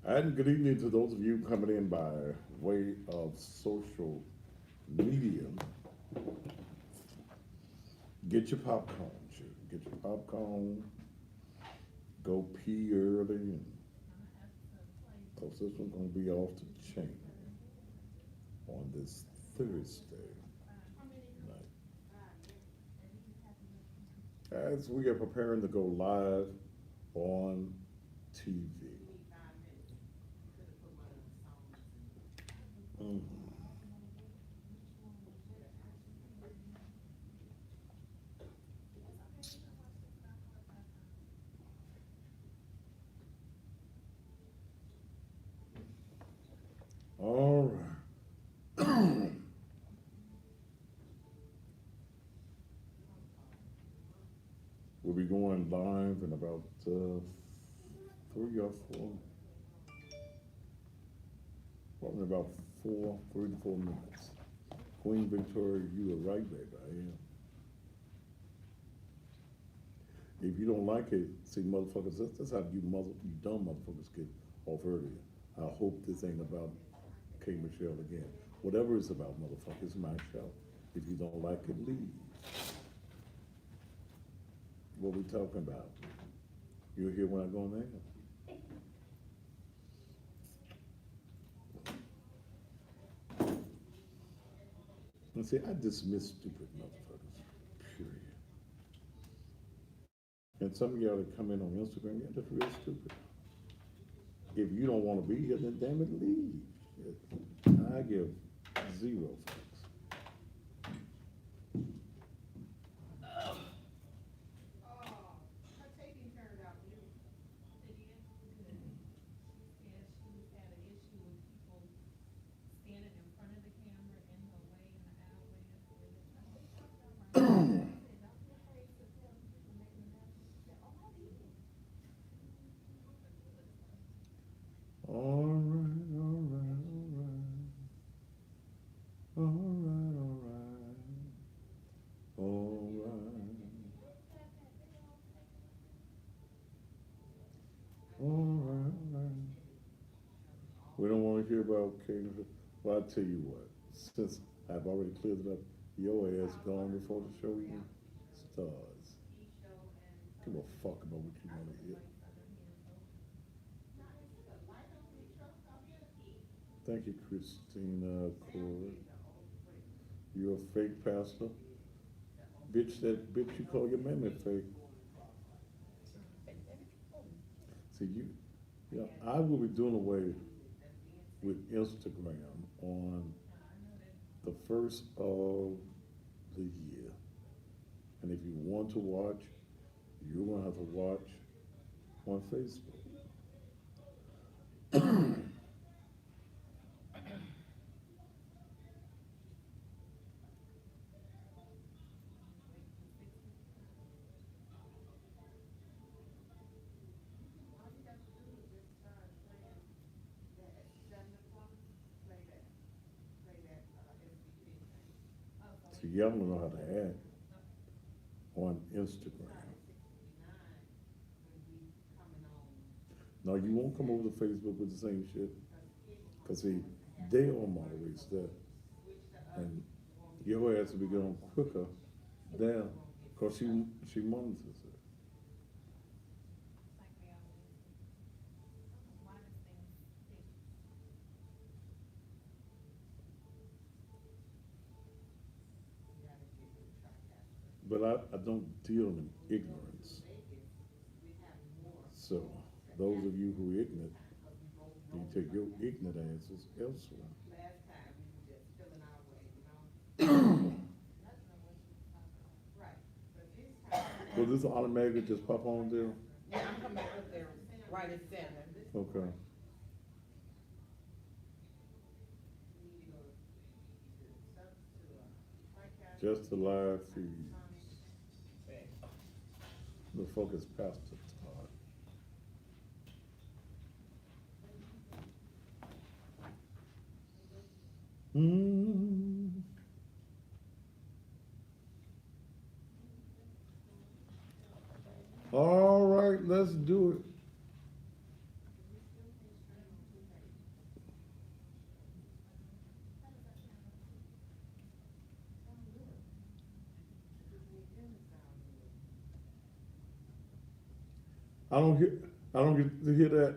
And good evening to those of you coming in by way of social media. Get your popcorn, get your popcorn, go pee early, cause this one's gonna be off the chain on this Thursday night. As we are preparing to go live on TV. Mhm. All right. We'll be going live in about 3 or 4, probably about 3 to 4 minutes. Queen Victoria, you were right, baby. I am. If you don't like it, see, motherfuckers, that's how you dumb motherfuckers get off earlier. I hope this ain't about K. Michelle again. Whatever it's about, motherfuckers, my show. If you don't like it, leave. What we talking about? You'll hear when I go in there. And see, I dismiss stupid motherfuckers, period. And some of y'all that come in on Instagram, you're just real stupid. If you don't want to be here, then damn it, leave. Shit. I give zero fucks. All right, all right, all right, all right, all right, all right, all right. We don't want to hear about King. Well, I tell you what, since I've already cleared it up, your ass gone before the show even starts. Give a fuck about what you want to hear. Thank you, Christina Corey. You're a fake pastor. Bitch, that bitch you call your mammy fake. See, I will be doing away with Instagram on the first of the year. And if you want to watch, you're going to have to watch on Facebook. So y'all don't know how to act on Instagram. No, you won't come over to Facebook with the same shit. Because see, they all moderate stuff. And your ass will be going quicker down because she monitors it. But I don't deal in ignorance. So those of you who are ignorant, you take your ignorant answers elsewhere. Will this automatically just pop on there? Yeah, I'm coming up there right at 7. Okay. Just the live feed. The focus Pastor Todd. Mm. All right, let's do it. I don't hear, I don't get to hear that.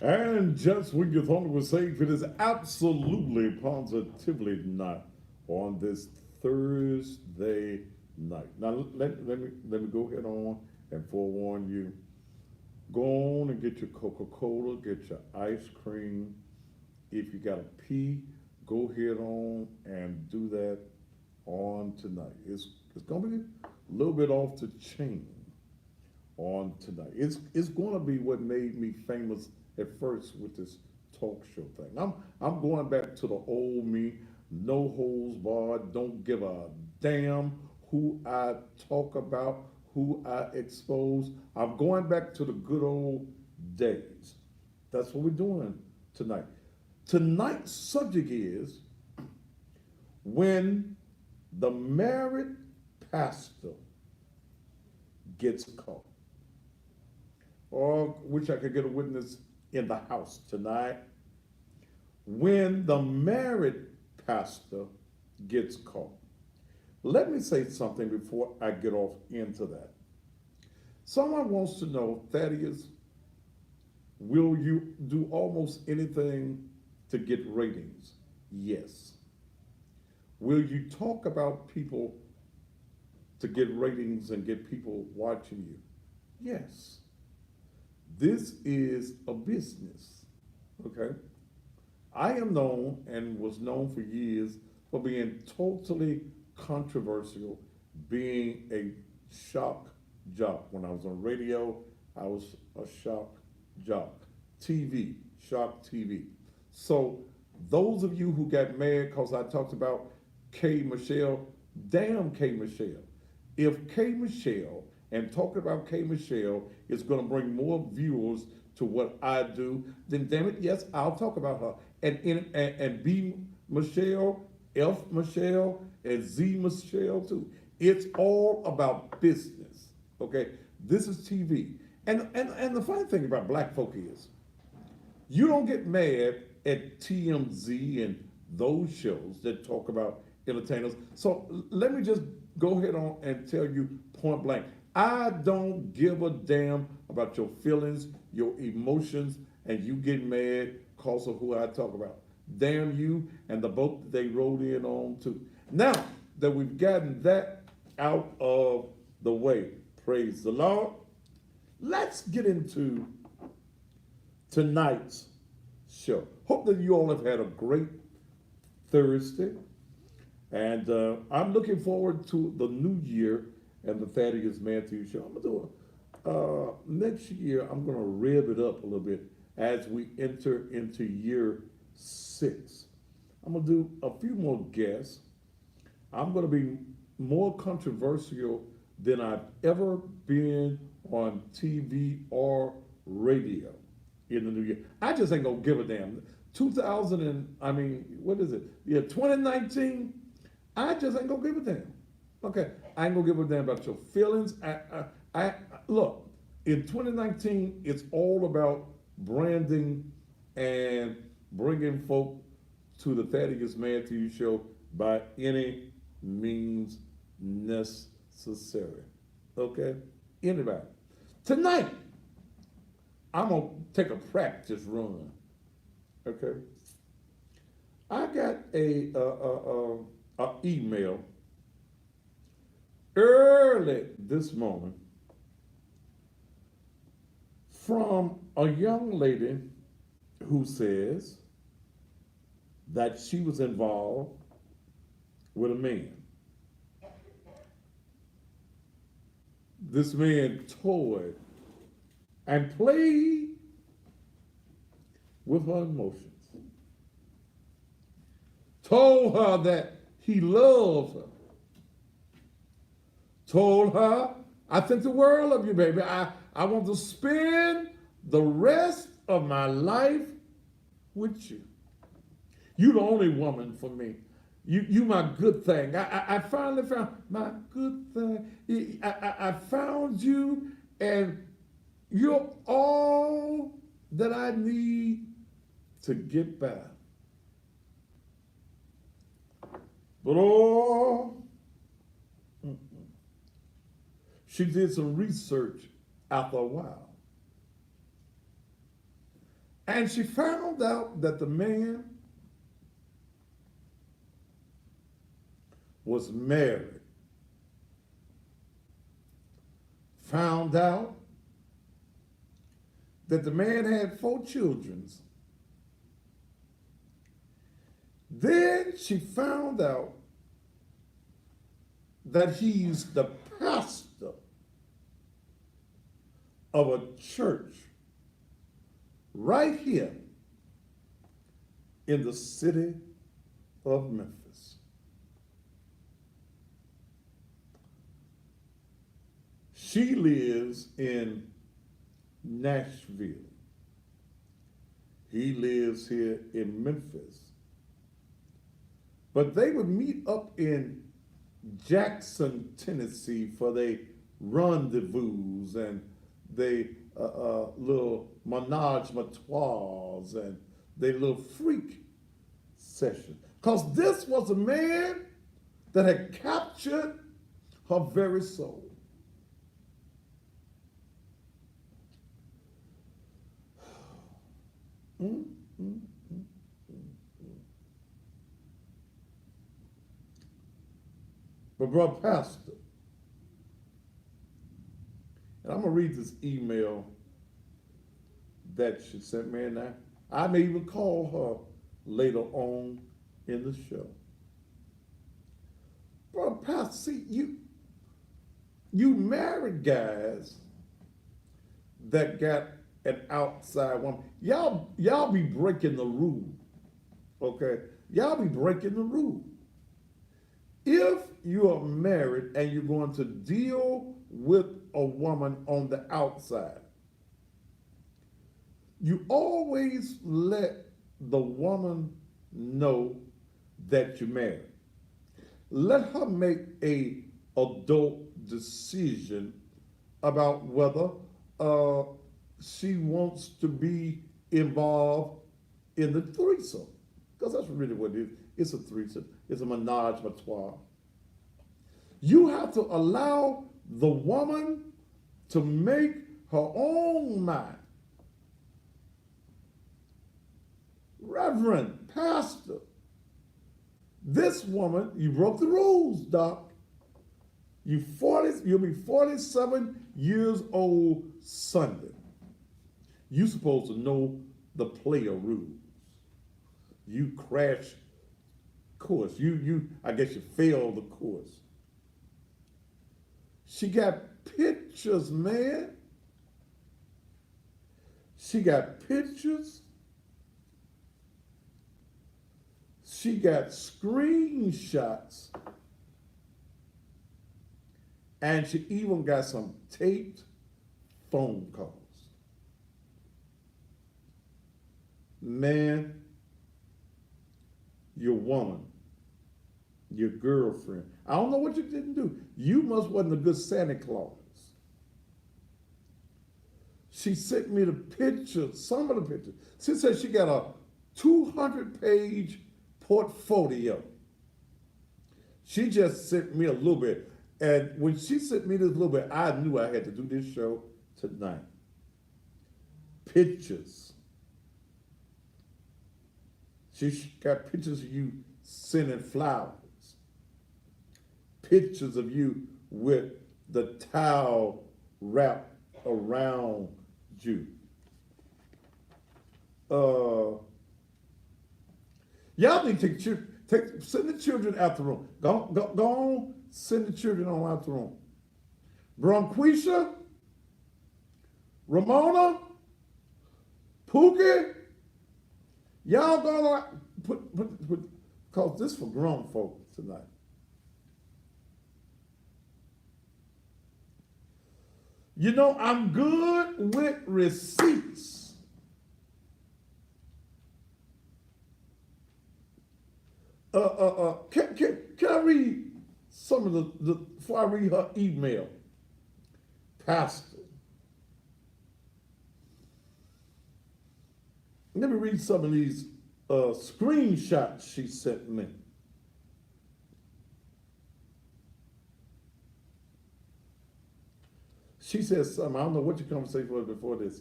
And just when you thought it was safe, it is absolutely, positively not on this Thursday night. Now, let me go ahead on and forewarn you. Go on and get your Coca-Cola, get your ice cream. If you got to pee, go ahead on and do that on tonight. It's gonna be a little bit off the chain on tonight. It's going to be what made me famous at first with this talk show thing. I'm going back to the old me, no holds barred, don't give a damn who I talk about, who I expose. I'm going back to the good old days. That's what we're doing tonight. Tonight's subject is when the married pastor gets caught. Or wish I could get a witness in the house tonight. When the married pastor gets caught. Let me say something before I get off into that. Someone wants to know, Thaddeus, will you do almost anything to get ratings? Yes. Will you talk about people to get ratings and get people watching you? Yes. This is a business, okay? I am known and was known for years for being totally controversial, being a shock jock. When I was on radio, I was a shock jock. TV, shock TV. So those of you who got mad because I talked about K. Michelle, damn K. Michelle. If K. Michelle and talking about K. Michelle is going to bring more viewers to what I do, then damn it, yes, I'll talk about her. And B. Michelle, F. Michelle, and Z. Michelle too. It's all about business. Okay, this is TV. And the funny thing about black folk is, you don't get mad at TMZ and those shows that talk about entertainers. So let me just go ahead on and tell you point blank. I don't give a damn about your feelings, your emotions, and you get mad because of who I talk about. Damn you and the boat that they rode in on too. Now that we've gotten that out of the way, praise the Lord, let's get into tonight's show. Hope that you all have had a great Thursday. And I'm looking forward to the new year and the Thaddeus Matthews show. I'm going to do next year, I'm going to rev it up a little bit as we enter into year 6. I'm going to do a few more guests. I'm going to be more controversial than I've ever been on TV or radio in the new year. I just ain't going to give a damn. 2000 and, I mean, what is it? Yeah, 2019, I just ain't going to give a damn. Okay, I ain't gonna give a damn about your feelings. I look, in 2019, it's all about branding and bringing folk to the Thaddeus Matthews show by any means necessary. Okay, anybody. Tonight, I'm gonna take a practice run. Okay, I got a email early this morning from a young lady who says that she was involved with a man. This man toyed and played with her emotions. Told her that he loves her. Told her, I think the world of you, baby. I want to spend the rest of my life with you. You the only woman for me. You my good thing. I finally found my good thing. I found you, and you're all that I need to get by. But she did some research after a while. And she found out that the man was married. Found out that the man had 4 children. Then she found out that he's the pastor of a church right here in the city of Memphis. She lives in Nashville. He lives here in Memphis. But they would meet up in Jackson, Tennessee for their rendezvous and they little menage a trois and their little freak session. Because this was a man that had captured her very soul. But brother pastor, and I'm gonna read this email that she sent me, and I may even call her later on in the show. Brother pastor, see, you married guys that got an outside woman. Y'all be breaking the rule, okay? Y'all be breaking the rule. If you are married and you're going to deal with a woman on the outside, you always let the woman know that you're married. Let her make a adult decision about whether she wants to be involved in the threesome. Because that's really what it is. It's a threesome. It's a menage a trois. You have to allow the woman to make her own mind. Reverend, pastor, this woman, you broke the rules, Doc. You'll be 47 years old Sunday. You're supposed to know the player rules. You crashed course. I guess you failed the course. She got pictures, man. She got pictures. She got screenshots. And she even got some taped phone calls. Man, your woman, your girlfriend, I don't know what you didn't do. You must wasn't a good Santa Claus. She sent me the pictures, some of the pictures. She said she got a 200-page portfolio. She just sent me a little bit. And when she sent me this little bit, I knew I had to do this show tonight. Pictures. She got pictures of you sending flowers. Pictures of you with the towel wrapped around you. Y'all need to send the children out the room. Go on, send the children on out the room. Bronquisha, Ramona, Pookie, y'all gonna put, cause this for grown folks tonight. You know, I'm good with receipts. Can I read some of the before I read her email? Pastor. Let me read some of these screenshots she sent me. She says something, I don't know what your conversation was before this.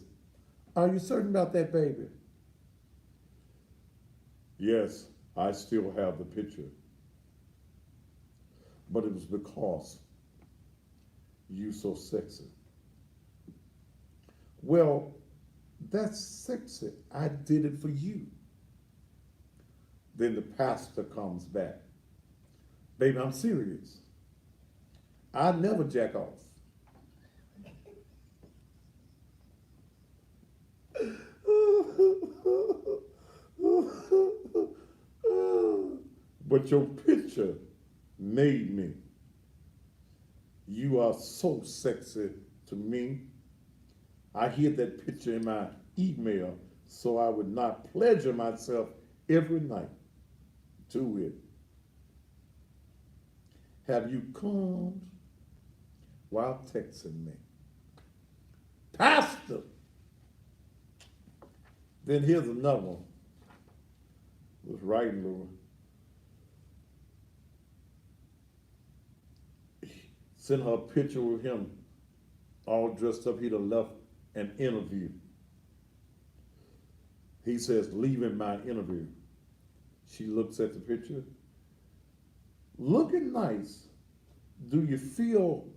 Are you certain about that baby? Yes, I still have the picture. But it was because you so sexy. Well, that's sexy. I did it for you. Then the pastor comes back. Baby, I'm serious. I never jack off. But your picture made me. You are so sexy to me. I hid that picture in my email so I would not pleasure myself every night. Do it. Have you come while texting me? Pastor! Then here's another one. Was writing Laura. Sent her a picture with him all dressed up. He'd have left an interview. He says, leaving my interview. She looks at the picture. Looking nice. Do you feel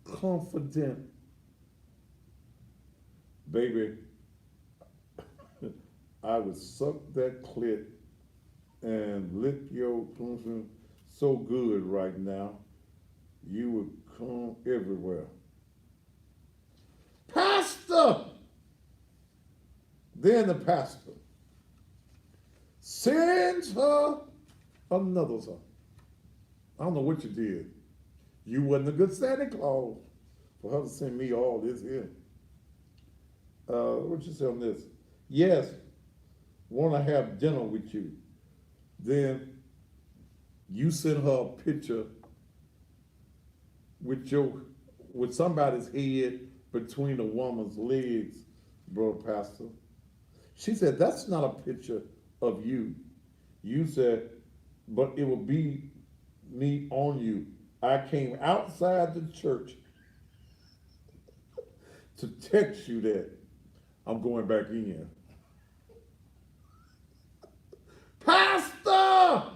confident? Baby, I would suck that clit and lick your pussy so good right now, you would come everywhere. Pastor! Then the pastor sends her another song. I don't know what you did. You wasn't a good Santa Claus for her to send me all this here. What you say on this? Yes, want to have dinner with you. Then you send her a picture with somebody's head between a woman's legs, bro, pastor. She said, that's not a picture of you. You said, but it will be me on you. I came outside the church to text you that I'm going back in. Pastor!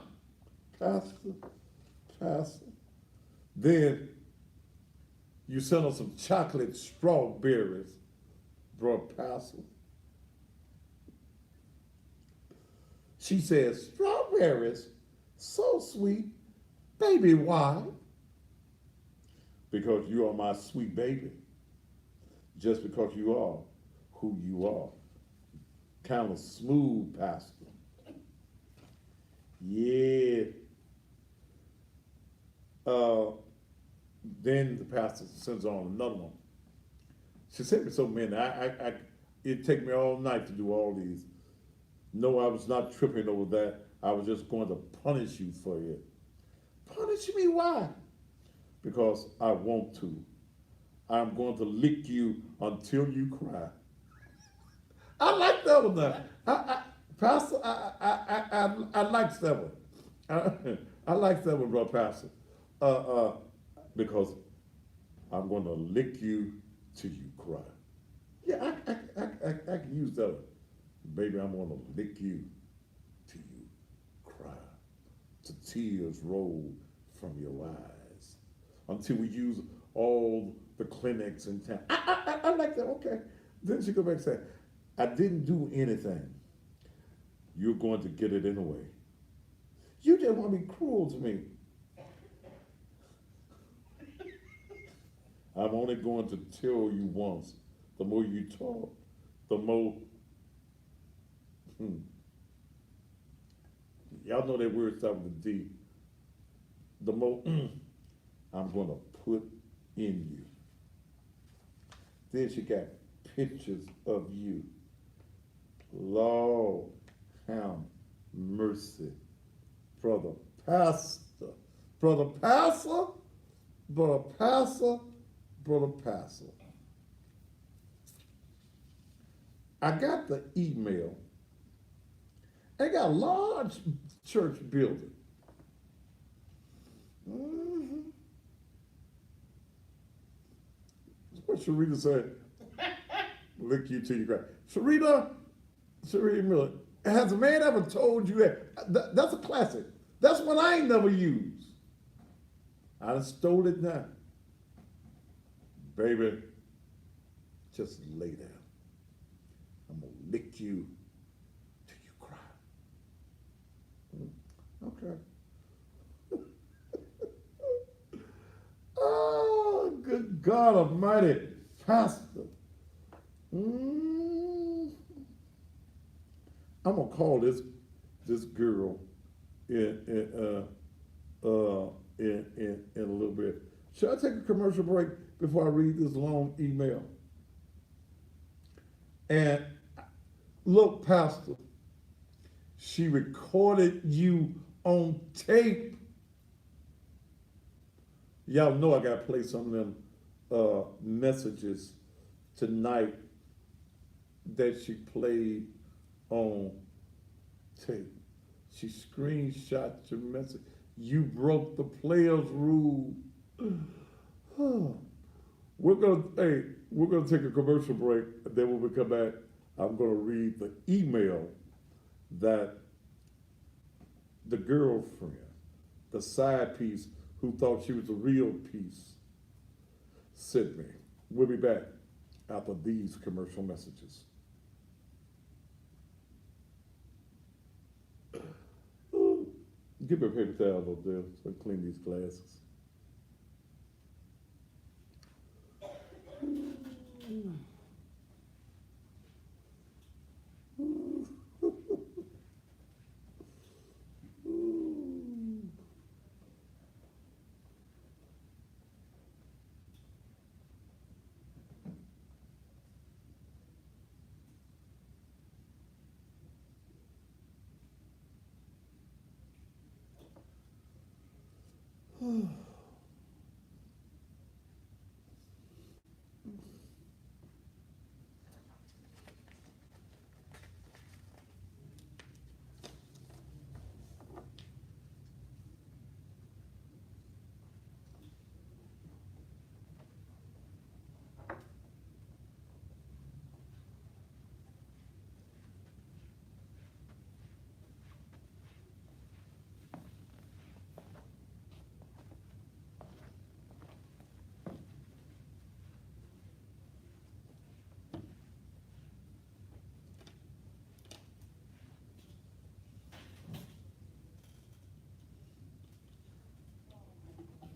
Pastor. Then you sent us some chocolate strawberries, bro, pastor. She says, strawberries, so sweet. Baby, why? Because you are my sweet baby. Just because you are who you are. Kind of smooth, pastor. Yeah. Then the pastor sends on another one. She sent me so many. It'd take me all night to do all these. No, I was not tripping over that. I was just going to punish you for it. Punish me? Why? Because I want to. I'm going to lick you until you cry. I like that one now. Pastor, I like that one. I like that one, bro, Pastor. Because I'm going to lick you till you cry. Yeah, I can use that one. Baby, I'm going to lick you till you cry. Till tears roll from your eyes. Until we use all the clinics in town. I like that, okay. Then she go back and say, I didn't do anything. You're going to get it anyway. You just want to be cruel to me. I'm only going to tell you once the more you talk, the more, hmm, y'all know that word starts with a D, the more I'm gonna put in you. Then she got pictures of you. Lord, have mercy. Brother pastor, brother pastor, brother pastor, brother pastor. I got the email. They got a large church building. Mm-hmm. What Sharita said, lick you till you cry. Sharita Miller, has a man ever told you that? That's a classic. That's one I ain't never used. I done stole it now. Baby, just lay down. I'm gonna lick you till you cry. Okay. Oh, good God Almighty, Pastor. I'm gonna call this girl in a little bit. Should I take a commercial break before I read this long email? And look, Pastor, she recorded you on tape. Y'all know I gotta play some of them messages tonight that she played on tape. She screenshot your message. You broke the player's rule. We're gonna take a commercial break. Then when we come back, I'm gonna read the email that the girlfriend, the side piece who thought she was the real piece, sent me. We'll be back after these commercial messages. Give me a paper towel up there so I can clean these glasses.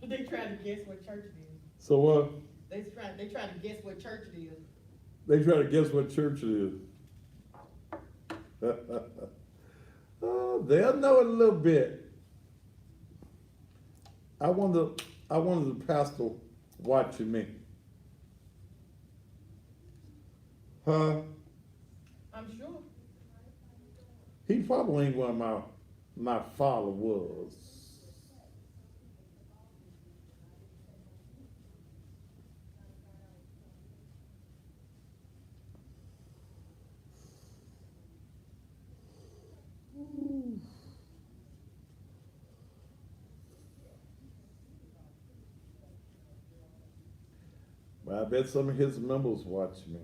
They try to guess what church it is. So what? They try to guess what church it is. They try to guess what church it is. Oh, they'll know it a little bit. I wonder the pastor watching me. Huh? I'm sure. He probably ain't one of my followers. But I bet some of his members watch me.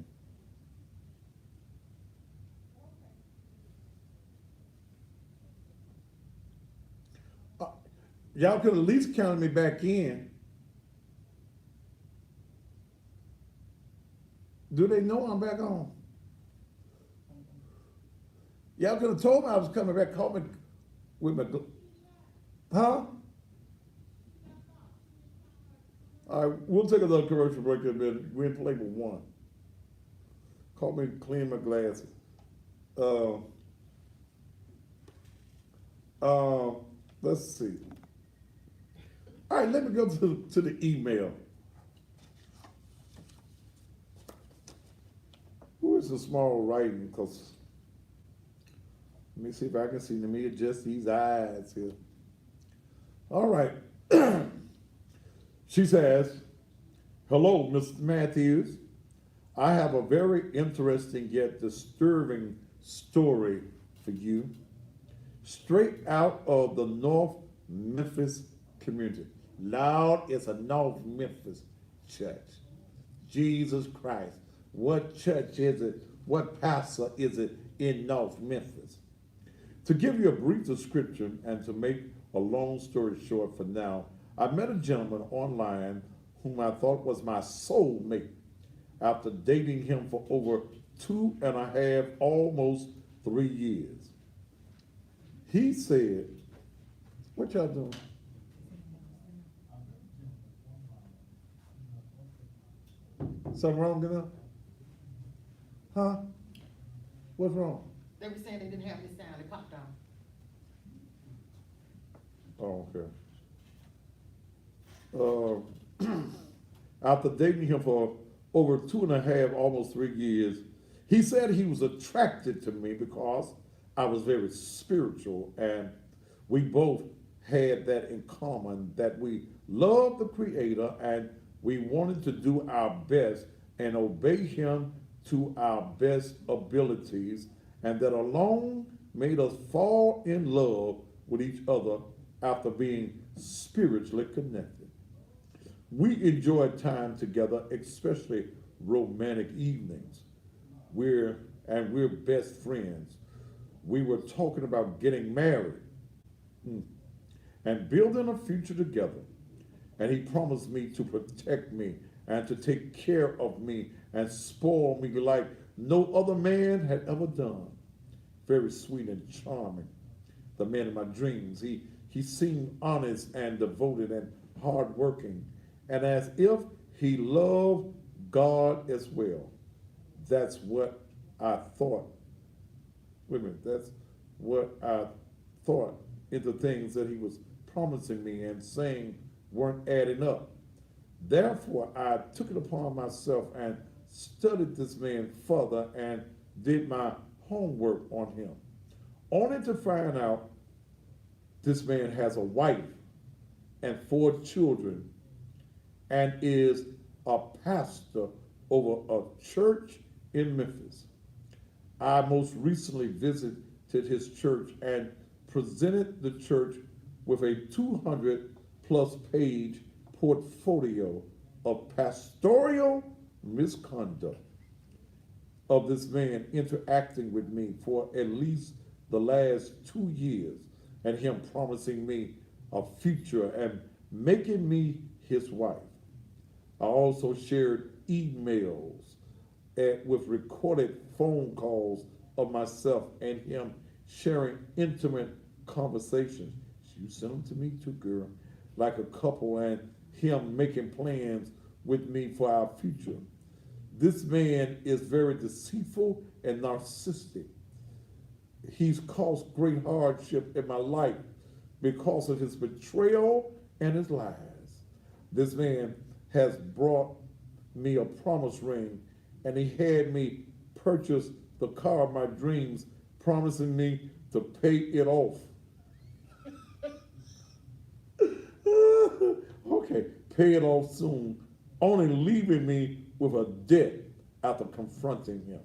Y'all could at least count me back in. Do they know I'm back on? Y'all could have told me I was coming back, called me with my, huh? All right, we'll take another commercial break in a minute. We're in flavor one. Call me to clean my glasses. Uh, let's see. All right, let me go to the email. Who is the small writing? Because let me see if I can see. Let me adjust these eyes here. All right. She says, "Hello, Mr. Matthews. I have a very interesting yet disturbing story for you. Straight out of the North Memphis community. Lord, it's a North Memphis church. Jesus Christ. What church is it? What pastor is it in North Memphis? To give you a brief description and to make a long story short for now, I met a gentleman online whom I thought was my soulmate after dating him for over 2.5, almost 3 years. He said, what y'all doing? Something wrong with them? Huh? What's wrong? They were saying they didn't have any sound, it popped on. Oh, okay. After dating him for over 2.5, almost 3 years, he said he was attracted to me because I was very spiritual, and we both had that in common, that we loved the Creator and we wanted to do our best and obey Him to our best abilities, and that alone made us fall in love with each other after being spiritually connected. We enjoyed time together, especially romantic evenings. We're best friends. We were talking about getting married and building a future together. And he promised me to protect me and to take care of me and spoil me like no other man had ever done. Very sweet and charming. The man of my dreams. He seemed honest and devoted and hardworking, and as if he loved God as well. That's what I thought. Wait a minute, that's what I thought into things that he was promising me and saying weren't adding up. Therefore, I took it upon myself and studied this man further and did my homework on him, only to find out this man has a wife and 4 children and is a pastor over a church in Memphis. I most recently visited his church and presented the church with a 200+ page portfolio of pastoral misconduct of this man interacting with me for at least the last 2 years, and him promising me a future and making me his wife. I also shared emails with recorded phone calls of myself and him sharing intimate conversations. You sent them to me too, girl, like a couple, and him making plans with me for our future. This man is very deceitful and narcissistic. He's caused great hardship in my life because of his betrayal and his lies. This man has brought me a promise ring, and he had me purchase the car of my dreams, promising me to pay it off. Okay, pay it off soon, only leaving me with a debt after confronting him.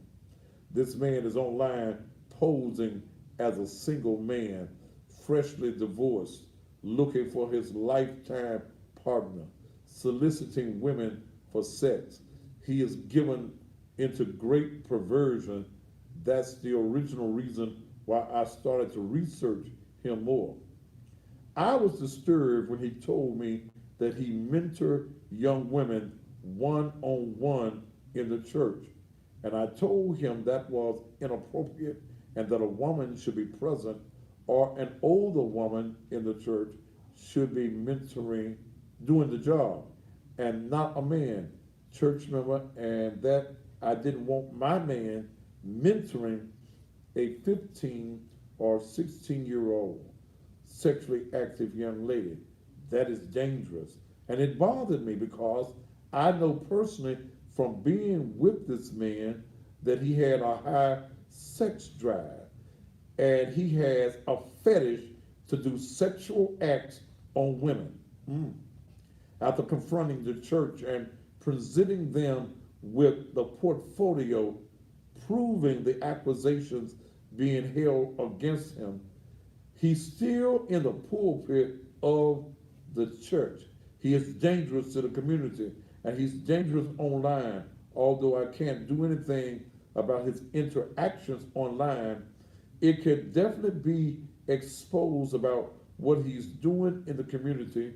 This man is online posing as a single man, freshly divorced, looking for his lifetime partner, soliciting women for sex. He is given into great perversion. That's the original reason why I started to research him more. I was disturbed when he told me that he mentored young women one-on-one in the church. And I told him that was inappropriate and that a woman should be present, or an older woman in the church should be mentoring, doing the job, and not a man, church member, and that I didn't want my man mentoring a 15 or 16-year-old sexually active young lady. That is dangerous. And it bothered me because I know personally from being with this man that he had a high sex drive and he has a fetish to do sexual acts on women. Mm. After confronting the church and presenting them with the portfolio proving the accusations being held against him, he's still in the pulpit of the church. He is dangerous to the community and he's dangerous online. Although I can't do anything about his interactions online, it could definitely be exposed about what he's doing in the community.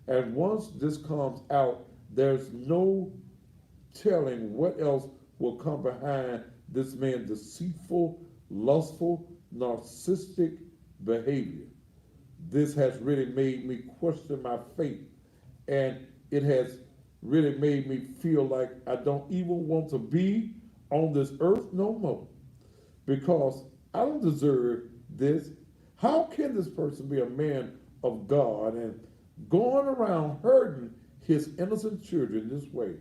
And once this comes out, there's no telling what else will come behind this man's deceitful, lustful, narcissistic behavior. This has really made me question my faith, and it has really made me feel like I don't even want to be on this earth no more because I don't deserve this. How can this person be a man of God and going around hurting his innocent children this way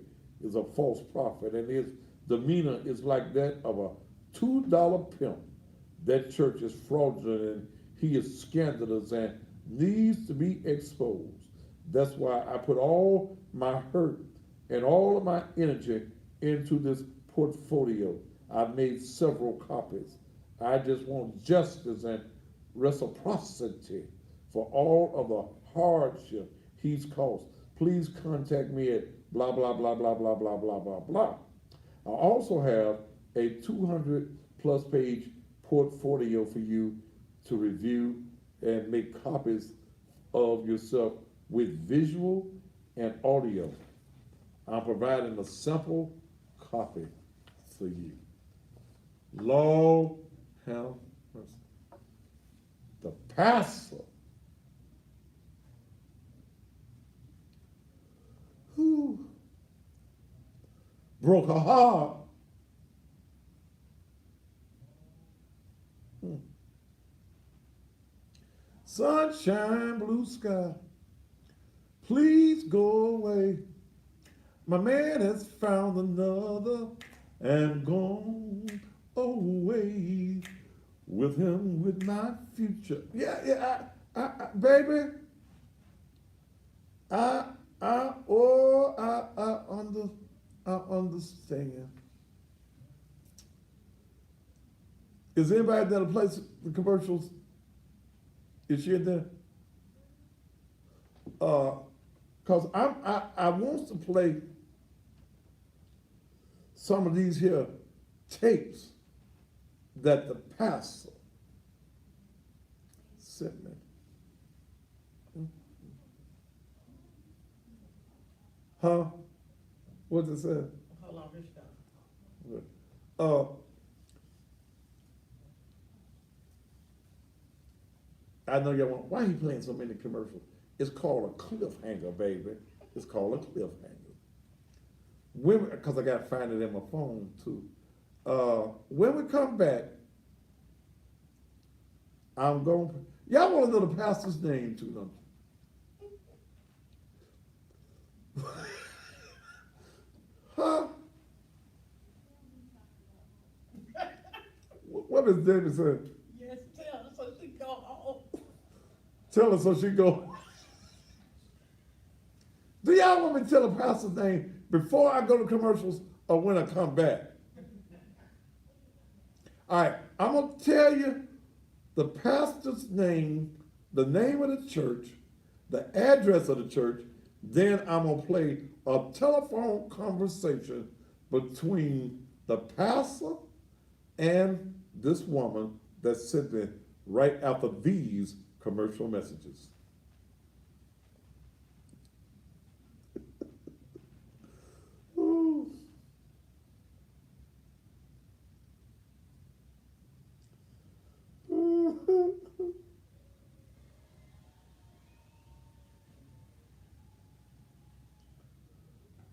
is a false prophet, and his demeanor is like that of a $2 pimp. That church is fraudulent and he is scandalous and needs to be exposed. That's why I put all my hurt and all of my energy into this portfolio. I've made several copies. I just want justice and reciprocity for all of the hardship he's caused. Please contact me at blah, blah, blah, blah, blah, blah, blah, blah, blah. I also have a 200 plus page portfolio for you to review and make copies of yourself with visual and audio. I'm providing a sample copy for you. Lord have mercy. The pastor who broke her heart. Sunshine, blue sky, please go away. My man has found another and gone away. With him, with my future. Yeah, baby. I understand. Is anybody that plays the commercials? Is she in there? Cause I want to play some of these here tapes that the pastor sent me. Huh? What's it say? Hold on, Rich. I know y'all want, why he playing so many commercials? It's called a cliffhanger, baby. It's called a cliffhanger. When, because I got to find it in my phone too. When we come back, I'm going, y'all want to know the pastor's name too, don't you? Huh? What does David say? Yes, tell her so she go home. Tell her so she go. Do y'all want me to tell the pastor's name before I go to commercials or when I come back? All right, I'm going to tell you the pastor's name, the name of the church, the address of the church, then I'm going to play a telephone conversation between the pastor and this woman that's sitting right after these commercial messages. Ooh.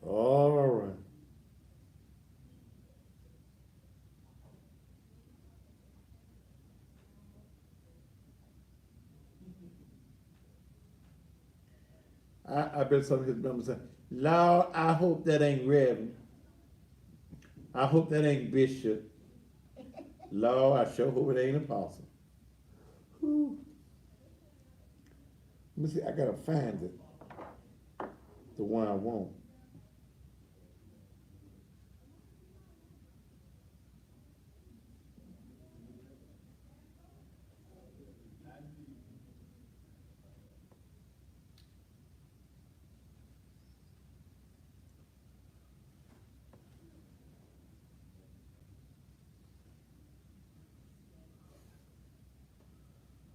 All right. I bet some of his members say, Lord, I hope that ain't Reverend. I hope that ain't Bishop. Lord, I sure hope it ain't Apostle. Whew. Let me see, I gotta find it. The one I want.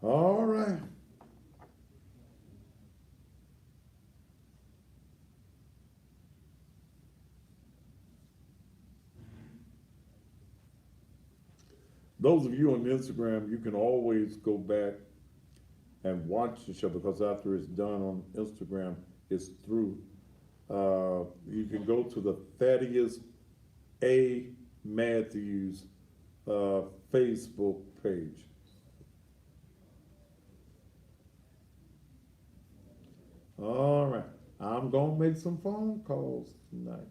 All right. Those of you on Instagram, you can always go back and watch the show because after it's done on Instagram, it's through. You can go to the Thaddeus A. Matthews Facebook page. All right. I'm going to make some phone calls tonight.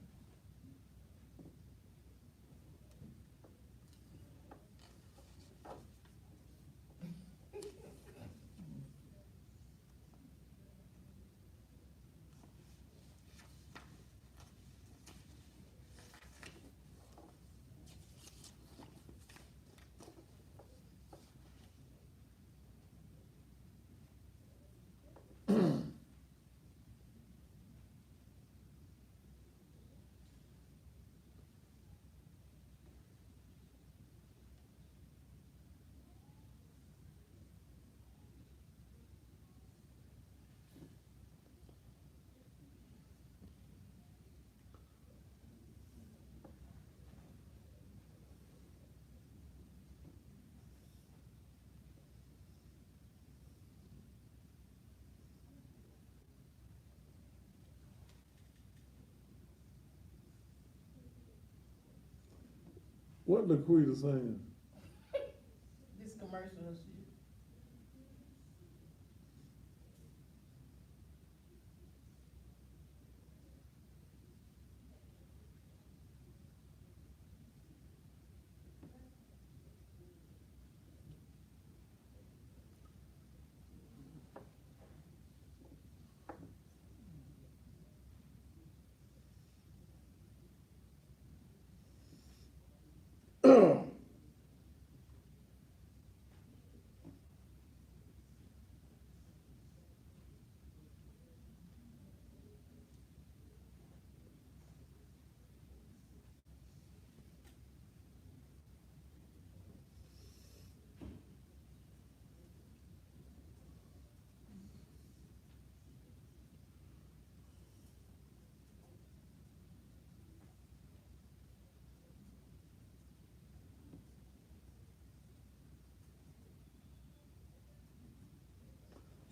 What LaQuita saying? This commercial and shit.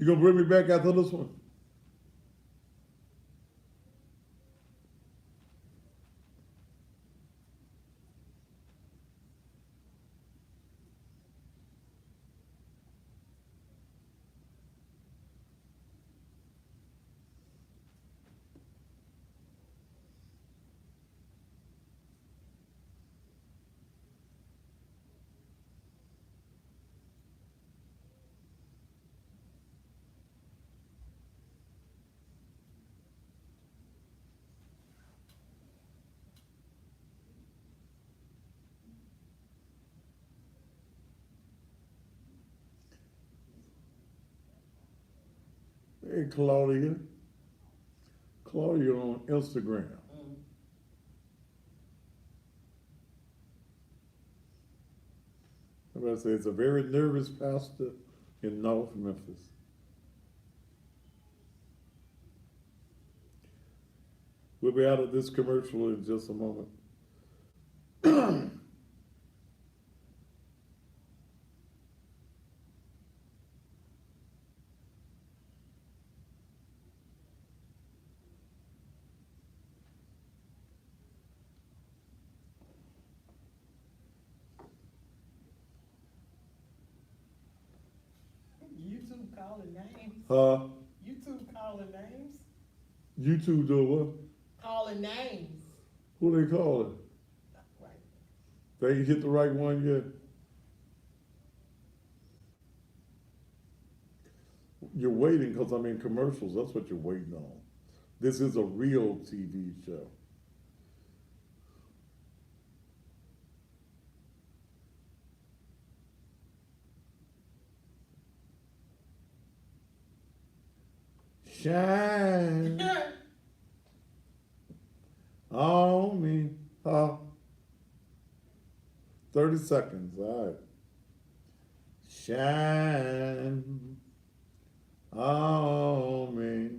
You gonna bring me back after this one? Hey, Claudia. Claudia on Instagram. I'm about to say it's a very nervous pastor in North Memphis. We'll be out of this commercial in just a moment. YouTube calling names. Huh? YouTube calling names. YouTube do what? Calling names. Who they calling? Right. They ain't hit the right one yet. You're waiting because I'm in commercials. That's what you're waiting on. This is a real TV show. Shine on me. 30 seconds. All right. Shine on me.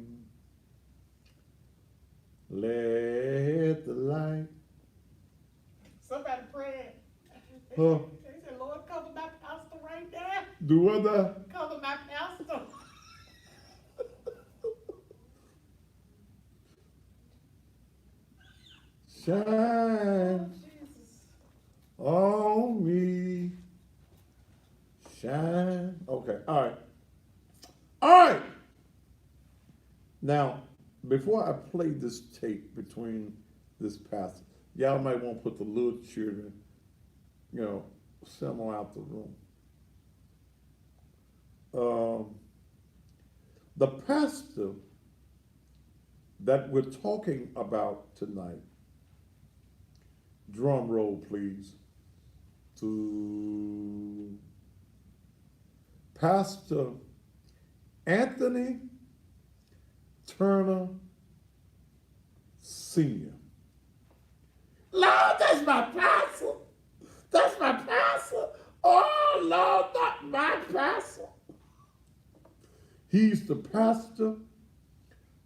Let the light. Somebody praying. Huh? They said, Lord, cover my pastor right now. Do what now? Cover my pastor. Oh, Shine Jesus. on me. Shine. Okay. All right. All right. Now, before I play this tape between this pastor, y'all might want to put the little children, somewhere out the room. The pastor that we're talking about tonight, drum roll please, to Pastor Anthony Turner Sr. Lord, that's my pastor. That's my pastor. Oh, Lord, not my pastor. He's the pastor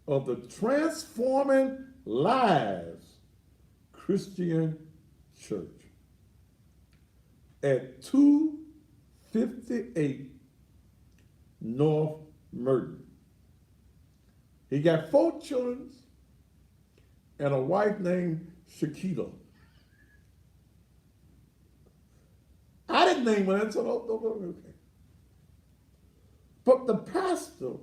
of the Transforming Lives Christian Church at 258 North Merton. He got 4 children and a wife named Shakita. I didn't name her, so don't okay. But the pastor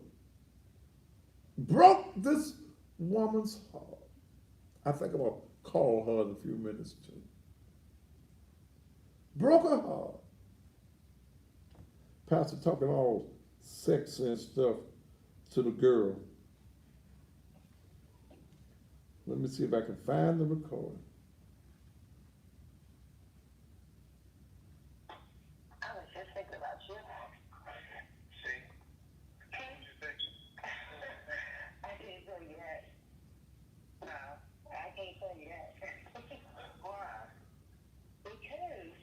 broke this woman's heart. I think I'm going to call her in a few minutes too. Broke her heart. Pastor talking all sexy and stuff to the girl. Let me see if I can find the recording. I was just thinking about you. See? What you think? I can't tell you that. No, I can't tell you that. Why? Because.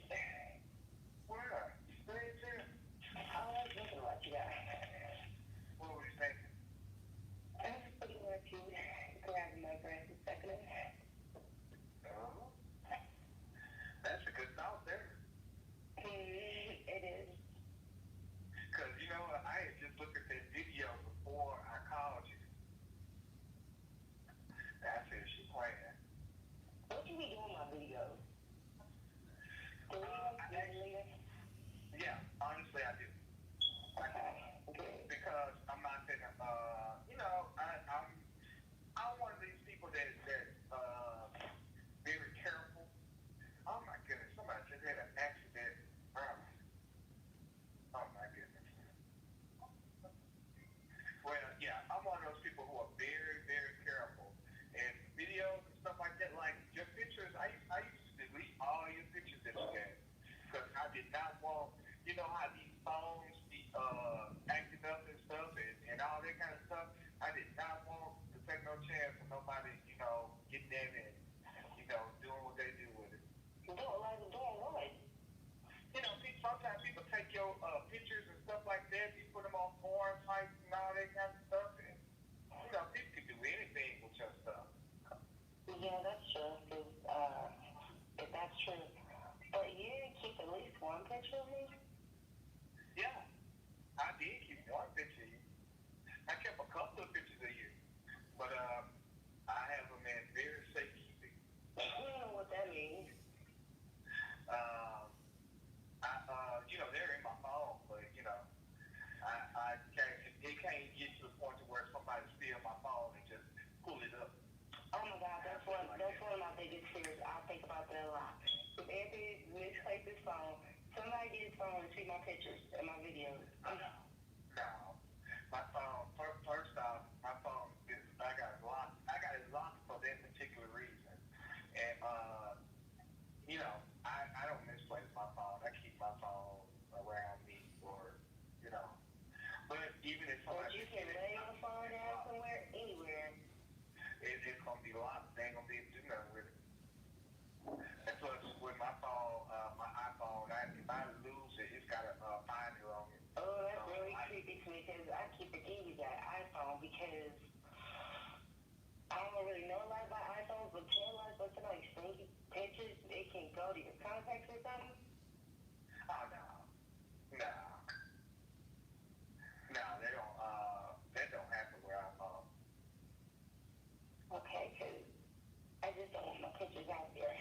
Where? Where is it? I was thinking about you guys. What were you thinking? I was thinking about you grabbing my breast and sucking it. Oh. That's a good thought there. It is. Because, I had just looked at that video before I called you. I said, she playing. What do we do on my videos? Do we later? Yeah, honestly, I do. Okay. Because I'm not saying, I'm one of these people that very careful. Oh my goodness, somebody just had an accident. Oh my goodness. Well, yeah, I'm one of those people who are very, very careful. And videos and stuff like that, like your pictures, I used to delete all your pictures that you had. Because I did not want, how these phones be acting up and stuff and all that kind of stuff. I did not want to take no chance with nobody, getting in and, doing what they do with it. Doing what? Sometimes people take your pictures and stuff like that. You put them on forum sites and all that kind of stuff. And, people can do anything with your stuff. Yeah, that's true. If that's true. But you keep at least one picture of me? Yeah, I did keep one picture of you. I kept a couple of pictures of you. But I have them in very safekeeping. I don't know what that means. They're in my phone, but it can't get to the point to where somebody steal my phone and just pull it phone. Somebody get his phone and see my pictures and my videos. No. My phone, first off, my phone is, I got it locked. I got it locked for that particular reason. And, I don't misplace my phone. I keep my phone around me or, but even if But somebody. you can lay your phone down somewhere, anywhere. It's going to be locked. They ain't going to be able to do nothing with it. And plus, with my phone, my iPhone, if I lose it, it's got a finder on it. Oh, that's really creepy to me because I keep forgetting you got an iPhone because I don't really know a lot about iPhones, but tell us when somebody sends you pictures, it can go to your contacts or something. Oh, no. No, that don't happen where I'm from. Okay, because I just don't want my pictures out there.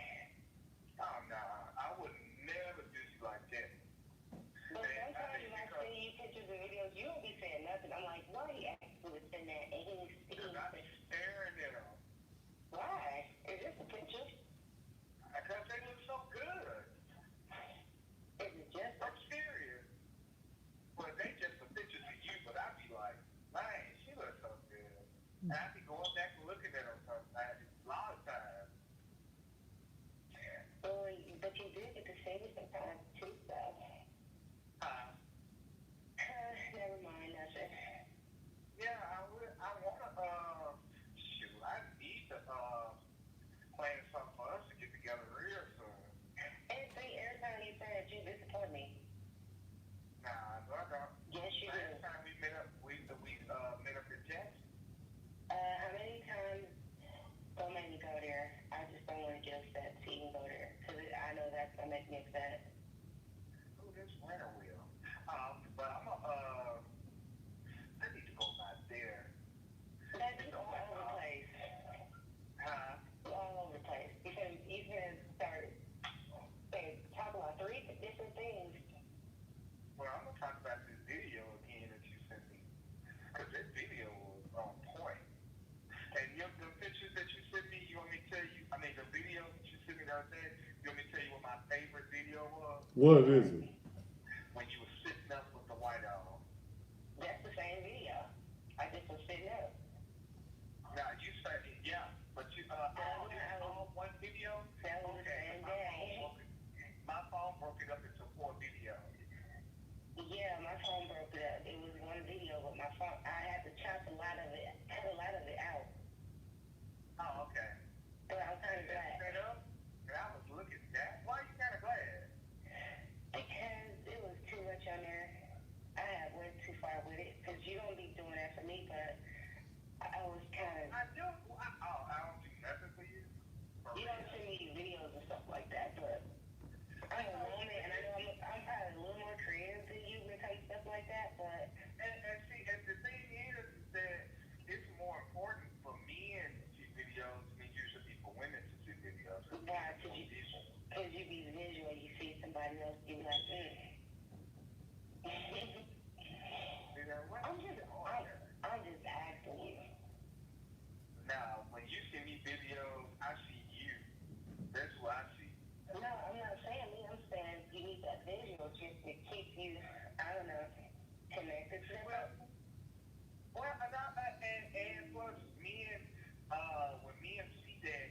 Oh, no, I would never do you like that. But sometimes when I send you pictures and videos, you don't be saying nothing. I'm like, why he asked me to send that? And Because I be staring at them. why? Is this a picture? Because they look so good. Is it just a I'm serious. Well, they just the pictures of you, but I be like, man, she looks so good. And I be going back and looking at them sometimes, a lot of times. but you do get to see me sometimes too, though. Never mind, nothing. Yeah, I want to, shoot, I need to, plan something for us to get together real soon. And see, every time you say that, you disappoint me. Nah, no, I don't. Yes, you do. Last time we met up in Jackson. How many times? Don't make me go there. I just don't want to get upset to even go there. Because I know that's going to make me upset. Ooh, this winter wheel. But I need to go by there. That's just all over the place. Huh? All over the place. You can start talk about 3 different things. Well, I'm going to talk about this video again that you sent me. Because this video was on point. And the pictures that you sent me, you want me to tell you, the video that you sent me the other day, you want me to tell you what my favorite video was? What is it? When you were sitting up with the white on. That's the same video. I just was sitting up. Now, you said, yeah, but you, all one video? That was the same day. My phone broke it up into 4 videos. Yeah, my phone broke it up. It was one video, but my phone, I had to chop a lot of it out. Oh, okay. But I'm kind of glad. Set up, and I was looking at that. Why are you kind of glad? Because it was too much on there. I went too far with it. Because you don't be doing that for me, but I was kind of. I do. I don't do nothing for you. You don't send me videos and stuff like that, but I'm a woman, and I know I'm probably a little more creative than you when it comes to stuff like that, but. And see, and the thing is that it's more important for men to see videos than it used to be for women to see videos. Why? Because you be visual, you see somebody else, you be like, I'm just asking you. Now, when you see me videos, I see you. That's what I see. No, I'm not saying me. I'm saying you need that visual just to keep you, I don't know, connected to them. And plus, men, when men see that,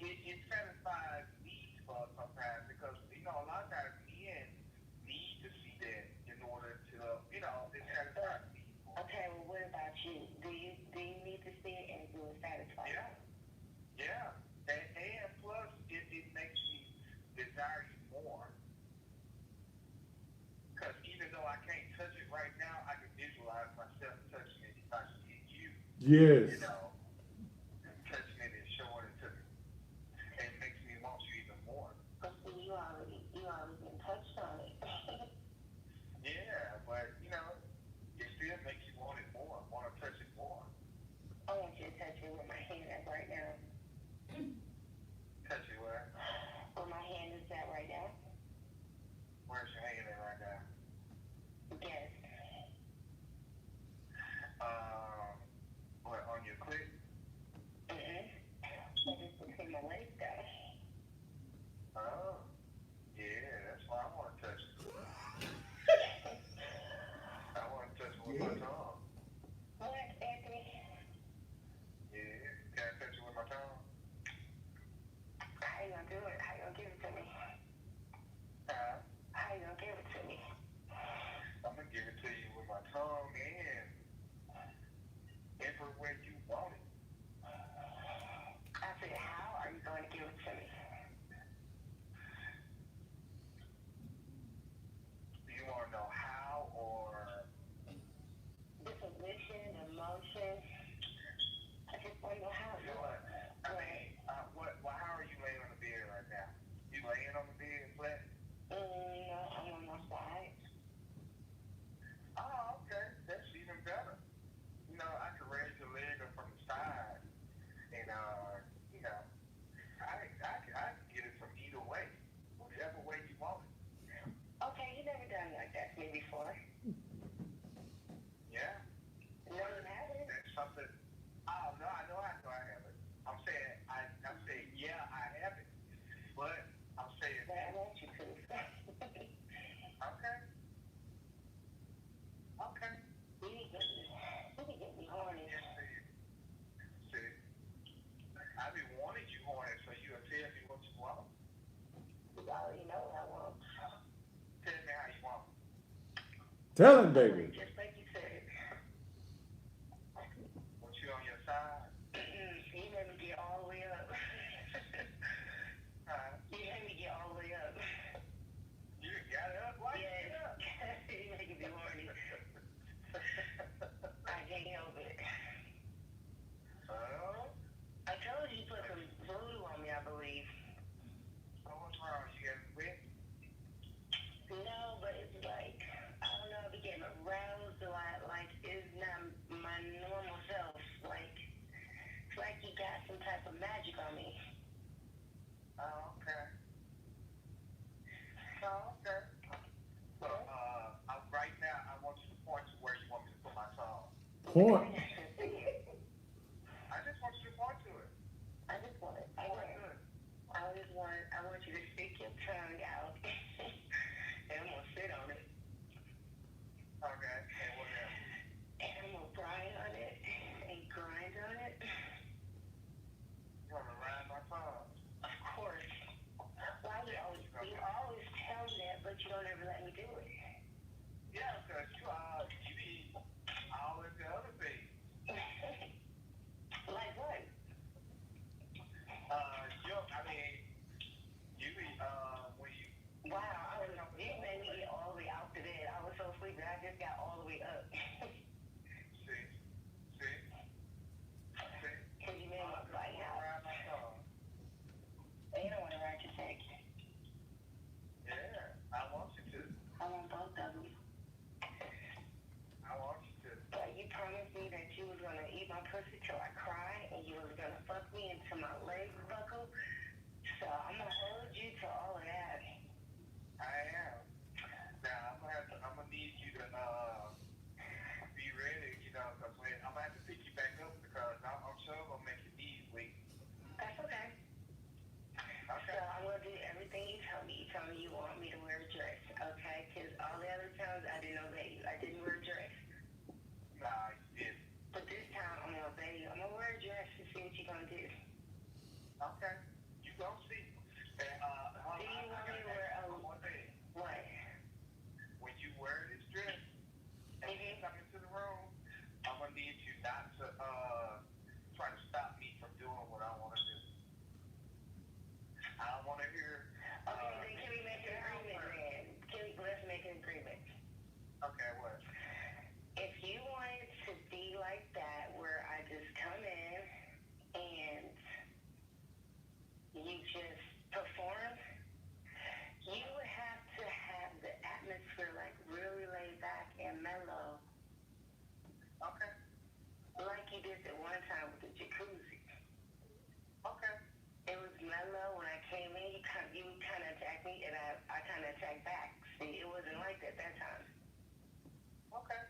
it satisfies needs for us sometimes because, a lot of times men need to see that in order to, it satisfies needs. Okay, well, what about you? Do you need to see it and do it satisfy you? Yeah. And plus, it makes me desire you more. Because even though I can't touch it right now, I can visualize myself touching it if I see you. Yes. Touching it and showing it to me. And it makes me want you even more. But see, you already been touched on it. Yeah, but, it still makes you want it more, want to touch it more. I want you to touch it with my hand at right now. Touch it where? Where my hand is at right now. Where's your hand at right now? Yes. What, on your clit? But it's between my legs, though. Oh, yeah. come in everywhere you want it. I said, how are you going to give it to me? Do you want to know how or? The position, the motion. I just want to know how. You know what? I mean, how are you laying on the bed right now? You laying on the bed flat? No, I'm on my side. Oh, okay. That's even better. You know, I can raise your leg up from the side, and you know, I can get it from either way, whichever way you want it. Okay, you never done like that to me before. Yeah. No, you haven't. That's something. Oh no, I know I have it. I'm saying, yeah, I have it. But I'm saying, But I want you to. okay. Okay. You need to get me horny. Yes, see, I be wanting you horny, so you'll tell me what you want. You already know what I want. Tell me how you want. Tell him, baby. Just like you said. Want you on your side? You let me get all the way up. You let me get all the way up. You got it up? Why Yes. you get up? You making me horny. I can't help it. I told you put some voodoo on me, I believe. So what's wrong? You getting wet? No, but it's like, I don't know, I be getting aroused a lot. Like, it's not my normal self. Like, it's like you got some type of magic on me. Oh, okay. Oh, okay. So, right now, I want you to point to where you want me to put my tongue. Point. I just want you to point to it. I just want it. I want you to stick your tongue out, and I'm gonna sit on it, Okay. And what else? and I'm gonna grind on it, and grind on it. You want to ride my tongue? Of course. Why you always tell me that, but you don't ever let me do it. Yeah, because you be all into other things. Like what? You be, when you... Wow, you made me get all the way out to bed. I was so sleepy, I just got all the way up. See? Because you made my body out. Ride my tongue. You don't want to ride your dick. Yeah, I want you to. I want both of them. I want you to. But you promised me that you was going to eat my pussy till I cry, and you was going to fuck me until my legs buckle. So I'm going to hold you to all of that. I am. Now, I'm gonna need you to, be ready, because I'm gonna have to pick you back up because I'm sure I'm gonna make your knees weak. That's okay. So I'm going to do everything you tell me. You tell me you want me to wear a dress, okay? Because all the other times I didn't obey you. I didn't wear a dress. Nah, you didn't. But this time I'm going to obey you. I'm going to wear a dress to see what you're going to do. Okay. You gonna see. And, Do you want me to wear one thing. what? When you wear this dress and you come into the room, I'm gonna need you not to try to stop me from doing what I want to do. I don't want to hear. Okay, then can we make an agreement then? Let's make an agreement. Okay, what? If you want it to be like that, where I just come in and you just perform, you would have to have the atmosphere like really laid back and mellow, Okay. like you did that one time with the jacuzzi. Okay. It was mellow when I came in. You kind of attacked me, and I kind of attacked back. See, it wasn't like that time. Okay.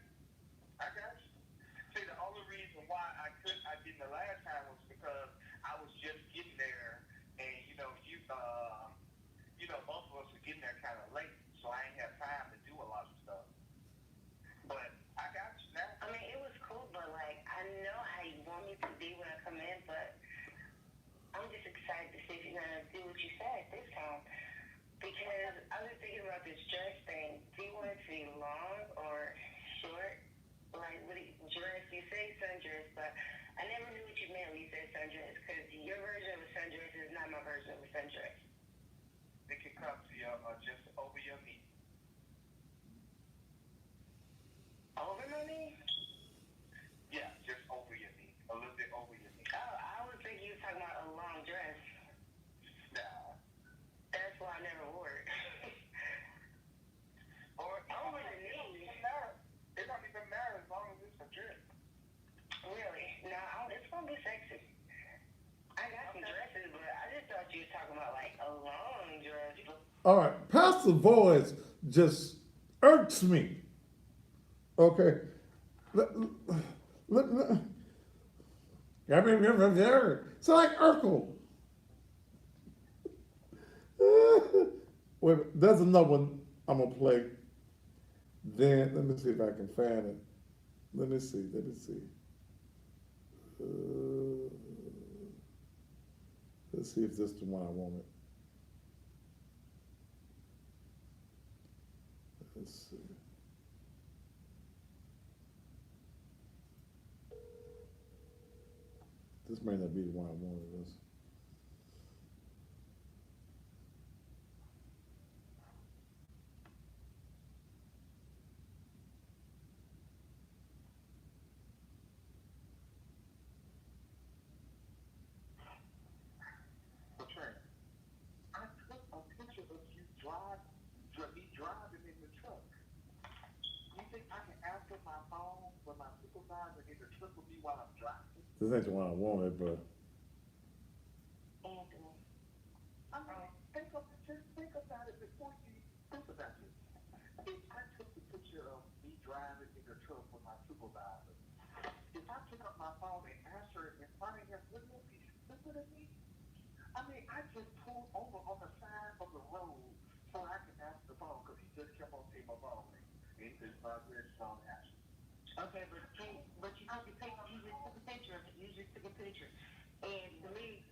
I got you. See, the only reason why I didn't the last time was because I was just getting there, and both of us were getting there kind of late, so I ain't have time to do a lot of stuff. But I got you now. I mean, it was cool, but like I know how you want me to be when I come in, but I'm just excited to see if you're gonna do what you said this time. Because I was thinking about this dress thing. Do you want it to be long or short? you say sundress, but I never knew what you meant when you said sundress, because your version of a sundress is not my version of a sundress. It can come to your just over your knee. Over my knee? Yeah, just over your knee. A little bit over your knee. Oh, I was thinking you were talking about a long dress. Nah. That's why I never wore it. Or over the knee. It don't even matter as long as it's a dress. Really? No, it's gonna be sexy. I got some dresses, but I just thought you were talking about like a long dress. All right, Pastor voice just irks me. Okay. It's like Urkel. Wait, there's another one I'm gonna play. Then let me see if I can find it. Let me see. Let's see if this is the one I wanted. Let's see. This may not be the one I wanted. This. Katrina, I took a picture of you driving in the truck. You think I can answer my phone when my supervisor in the truck with me while I'm driving? This ain't the one I wanted, but Anthony. I mean, think about it before you think about it. If I took the picture of me driving in the truck with my supervisor, if I pick up my phone and answer it in front of him, wouldn't it be stupid of me? I mean, I just pulled over on the side of the road so I can answer the phone because he just kept on saying my phone. And it's not very strong action. Okay, but you just took a picture of it. You just took a picture. And to me,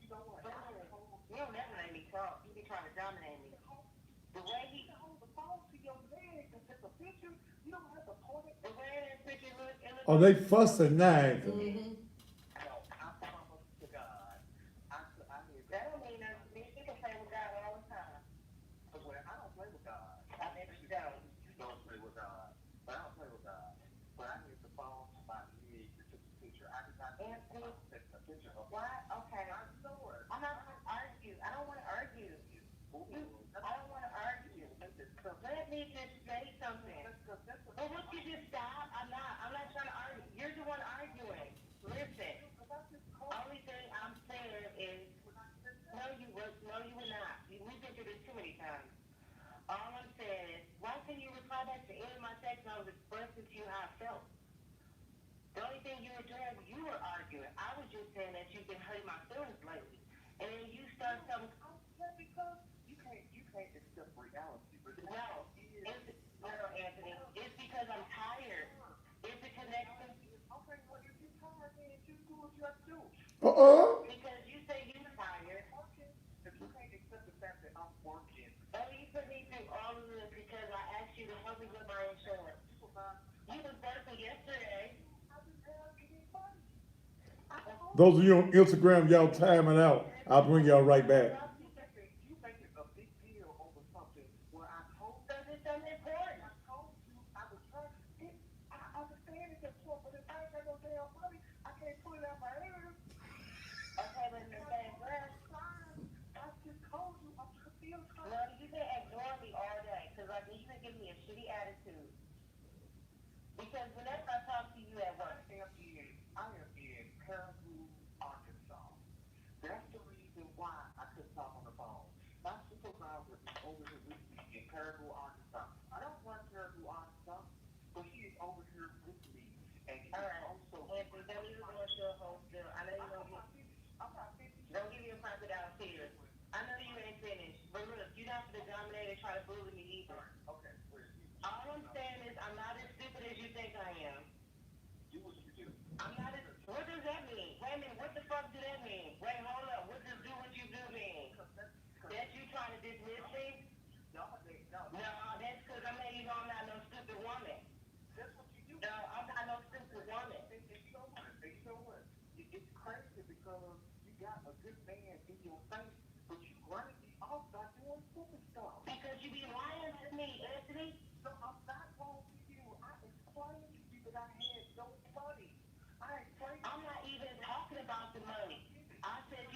You know what? you don't never let me talk. You be trying to dominate me. The way he hold the phone to your leg and take a picture, you don't have to point it. the way that picture look, it looks oh, they fussing now, Anthony. No, I promise to God. I mean, that don't mean nothing to me. She can play with God all the time. well, I don't play with God. I bet you don't. You don't play with God. But I don't play with God. But I need the phone to my leg to take a picture. I did not take a picture of Why? Okay. I know it. I'm not going to argue. I don't want to argue. I don't want to argue. Let me just say something. But would you just stop? I'm not trying to argue. You're the one arguing. Listen. Only thing I'm saying is, no, you would not. We've been through this too many times. All I'm saying is, why couldn't you reply back to the end of my text and I was expressing to you how I felt? The only thing you were doing, you were arguing. I was just saying that you've been hurting my feelings lately. And then you start something. Because you can't accept reality. No, Anthony. It's because I'm tired. It's a connection. Okay, well, if you're tired, then you do what you have to do. Because you say you're tired. Okay. If you can't accept the fact that I'm working, Oh, you put me through all of this because I asked you to help me with my insurance. You was working yesterday. Those of you on Instagram, y'all timing out. I'll bring y'all right back. You make it a big deal over something where I told Because it's something important. I told you I was trying to get, I understand it's important, but if I ain't got no damn money, I can't pull it out my ass. Okay, but in the same breath, I just told you I'm still trying. no, you can ignore me all day because like you can give me a shitty attitude. Because whenever I talk to you at work, I am in Caribou, Arkansas. That's the reason why I couldn't talk on the phone. My supervisor is over here with me in Caribou, Arkansas. I don't run Caribou, Arkansas, but he is over here with me. And he all right, also. Anthony, don't even go into a whole deal. I know you don't get. I'm not finished. Don't give me a crocodile tears. I know you ain't finished, but look, you're not going to dominate and try to bully me either. Okay, where is he? All I'm saying is I'm not as stupid as you think I am. Do what you do. I'm not as. What does that mean? Wait a minute. What the fuck do that mean? Wait, hold up. What does do what you do mean? That you trying to dismiss me? No, No, that's because I'm letting you know I'm not no stupid woman. that's what you do. No, I'm not no stupid woman. crazy because you got a good man in your face, but you running me off by doing stupid stuff. Because you be lying to me, Anthony. No, I'm not wrong to you. I explained to you that I had no money. I explained. I'm not even talking about the money. I said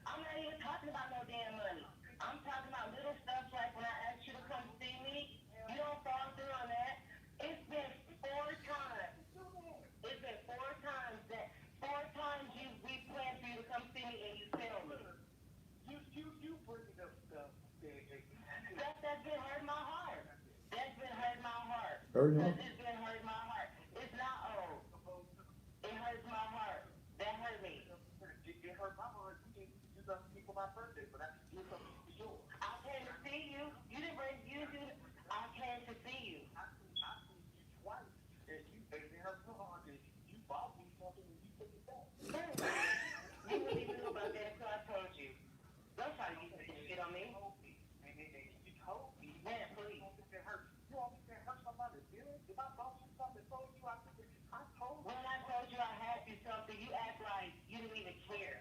I'm not even talking about no damn money. I'm talking about little stuff like when I asked you to come see me, you don't fall through on that. It's been 4 times. It's been 4 times we planned for you to come see me and you failed me. You bringing up stuff That's been hurting my heart. That's been hurting my heart. Hurting your- It's been hurting my heart. It's not old. It hurts my heart. That hurt me. It hurt my heart. You didn't do something for my birthday, but I did something for yours. I came to see you. You didn't bring you did. I came to see you. I seen you twice, and it hurt my heart that you bought me something and you took it back. You wouldn't even know about that until I told you. Don't try to use this shit on me. You told me. Man, please. You want me to hurt? You want me to hurt somebody's feelings? If I bought you something and told you I took it, I told you. When I told you I had you something, you act like you didn't even care.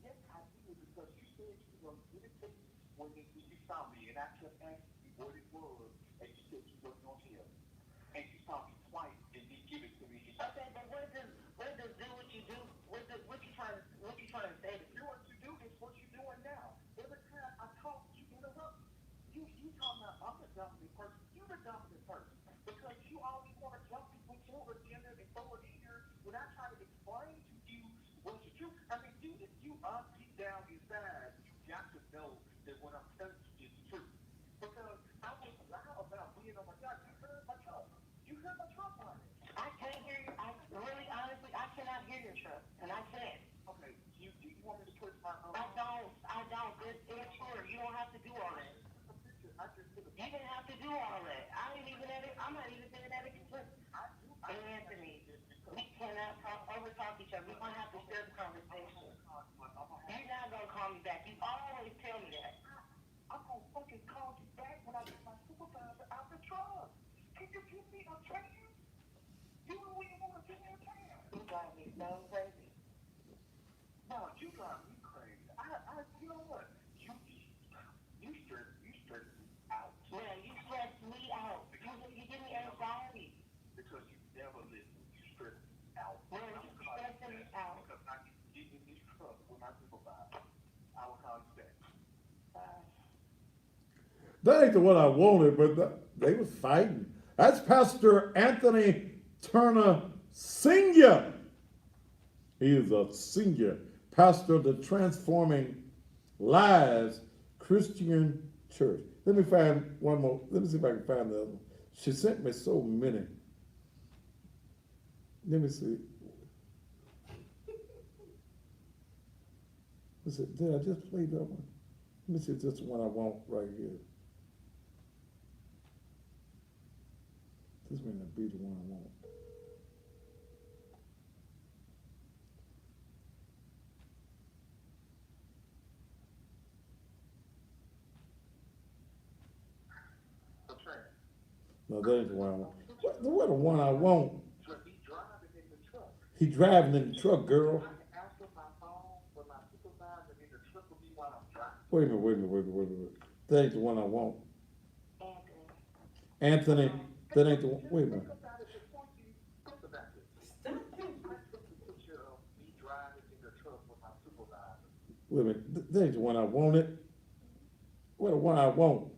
Yes, I did, because you said you were going to give it to me when you saw me, and I kept asking you what it was, and you said you wasn't going to tell me. And you saw me twice and didn't give it to me. Okay, but what does do what you do? What you trying to say to me? Do what you do is what you're doing now. Every time I talk, you interrupt me. You talking about I'm the dominant person. You're the dominant person. Because you always want to jump with your agenda and throw it in here when I try to explain to you what you do. I mean, if you are deep down inside, you got to know that what I'm telling you is true. Because I was loud about being on my job. You heard my truck. You heard my truck running. I can't hear you. Honestly, I cannot hear your truck, and I can't. Okay, do you want me to put my I don't. It's immature. You don't have to do all that. I just put a You didn't have to do all that. I'm not even saying that explicit. Anthony, we cannot over-talk each other. We're going to have to share the conversation. You're not going to call me back. You always tell me that. I'm gonna fucking call you back when I get my supervisor out the truck. Can you give me a chance? You know when you want to give me a chance. You drive me so crazy. No, you drive me crazy. You know what? You stress me out. Man, you stress me out. You give me anxiety. Because you never listen. You stress me out. Man, you stressing me out. Because I can get in this truck with my supervisor. I will call you back. That ain't the one I wanted, but they was fighting. That's Pastor Anthony Turner Sr. He is a senior pastor of the Transforming Lives Christian Church. Let me find one more. Let me see if I can find the other one. She sent me so many. Let me see. Did I just play that one? Let me see if this is the one I want right here. This may not be the one I want. No, that ain't the one I want. What the one I want? So he driving in the truck. He driving in the truck, girl. I can answer my phone when my supervisor in the truck will be while I'm driving. Wait a minute. That ain't the one I want. Anthony. Anthony, that ain't the one. Wait a minute. Think about it before you think about it. I took the picture of me driving in the truck with my supervisor. Wait a minute. That ain't the one I wanted. What the one I want?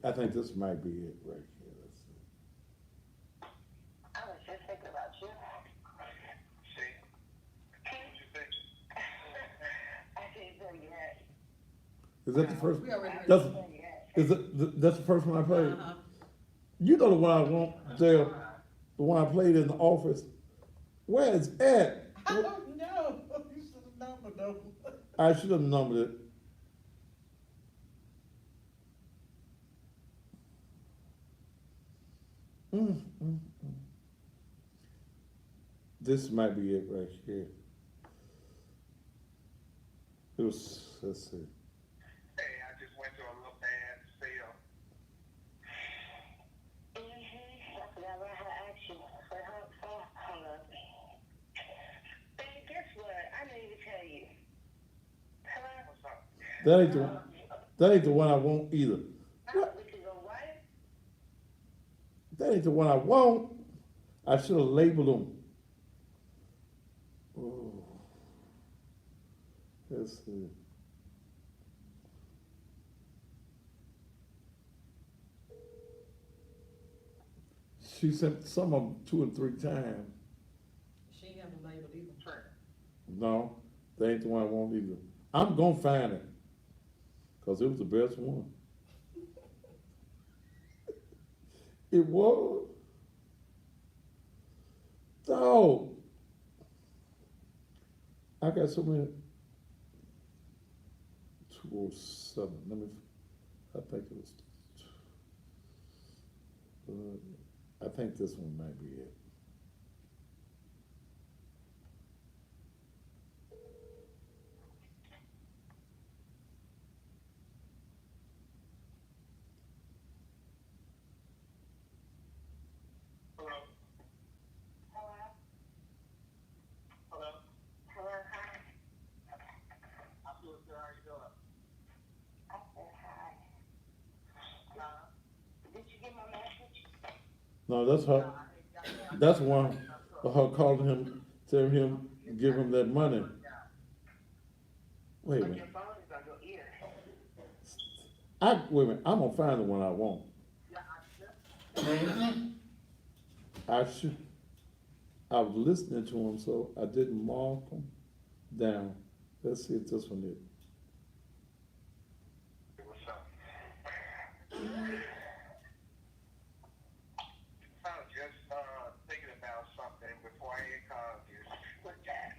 I think this might be it right here. Let's see. I was just thinking about you. See? What you think? I can't tell you that. Is that the first? We already heard That's, it. is it? That's the first one I played. Uh-huh. You know the one I want, Dale. The one I played in the office. Where is Ed? I don't know. You should have numbered them. I should have numbered it. This might be it right here. It was Let's see. Hey, I just went to a little bad sale. I forgot about how to ask you. But hold up. Babe, guess what? I need to tell you. Hello? What's up? That ain't the one I want either. What? Which is a what? That ain't the one I want. I should have labeled them. Oh. Let's see. She sent some of them 2 and 3 times. She ain't got no label either. No, that ain't the one I want either. I'm gonna find it. Cause it was the best one. It was. Dog. I got so many. 207. Let me. I think it was. I think this one might be it. Hello? Hello? Hello? Hello, hi. I'm doing good. How you doing? I said hi. Uh, Did you get my message? No, that's her. That's one of her calling him, telling him, give him that money. Wait a But minute. your phone is on your ear. Wait a minute. I'm gonna find the one I want. I should. I was listening to him, so I didn't mark them down. Let's see if this one is. what's up? I was just thinking about something before I had called you. What's that?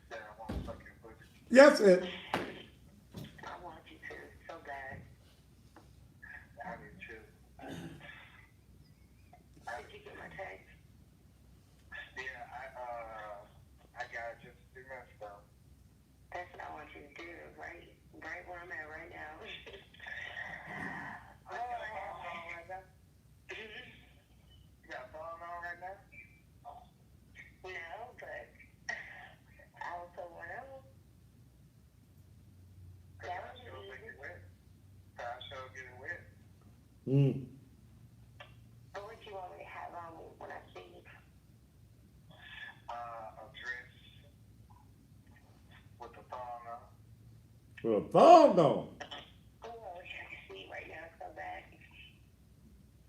That I want to suck your pussy. Yes, it. I want you to so bad. I do too. Did you get my text? Yeah, I got it just 2 minutes ago. That's what I want you to do, right? Right where I'm at right now. You got a phone on right now? You got a phone on right now? No, but I will put one on. That I was sure make easy. it wet. I sure get it wet. But what you want me to have on me when I see you? A dress with the thong on. Well, thong on. Oh, I wish I could see you right now so bad.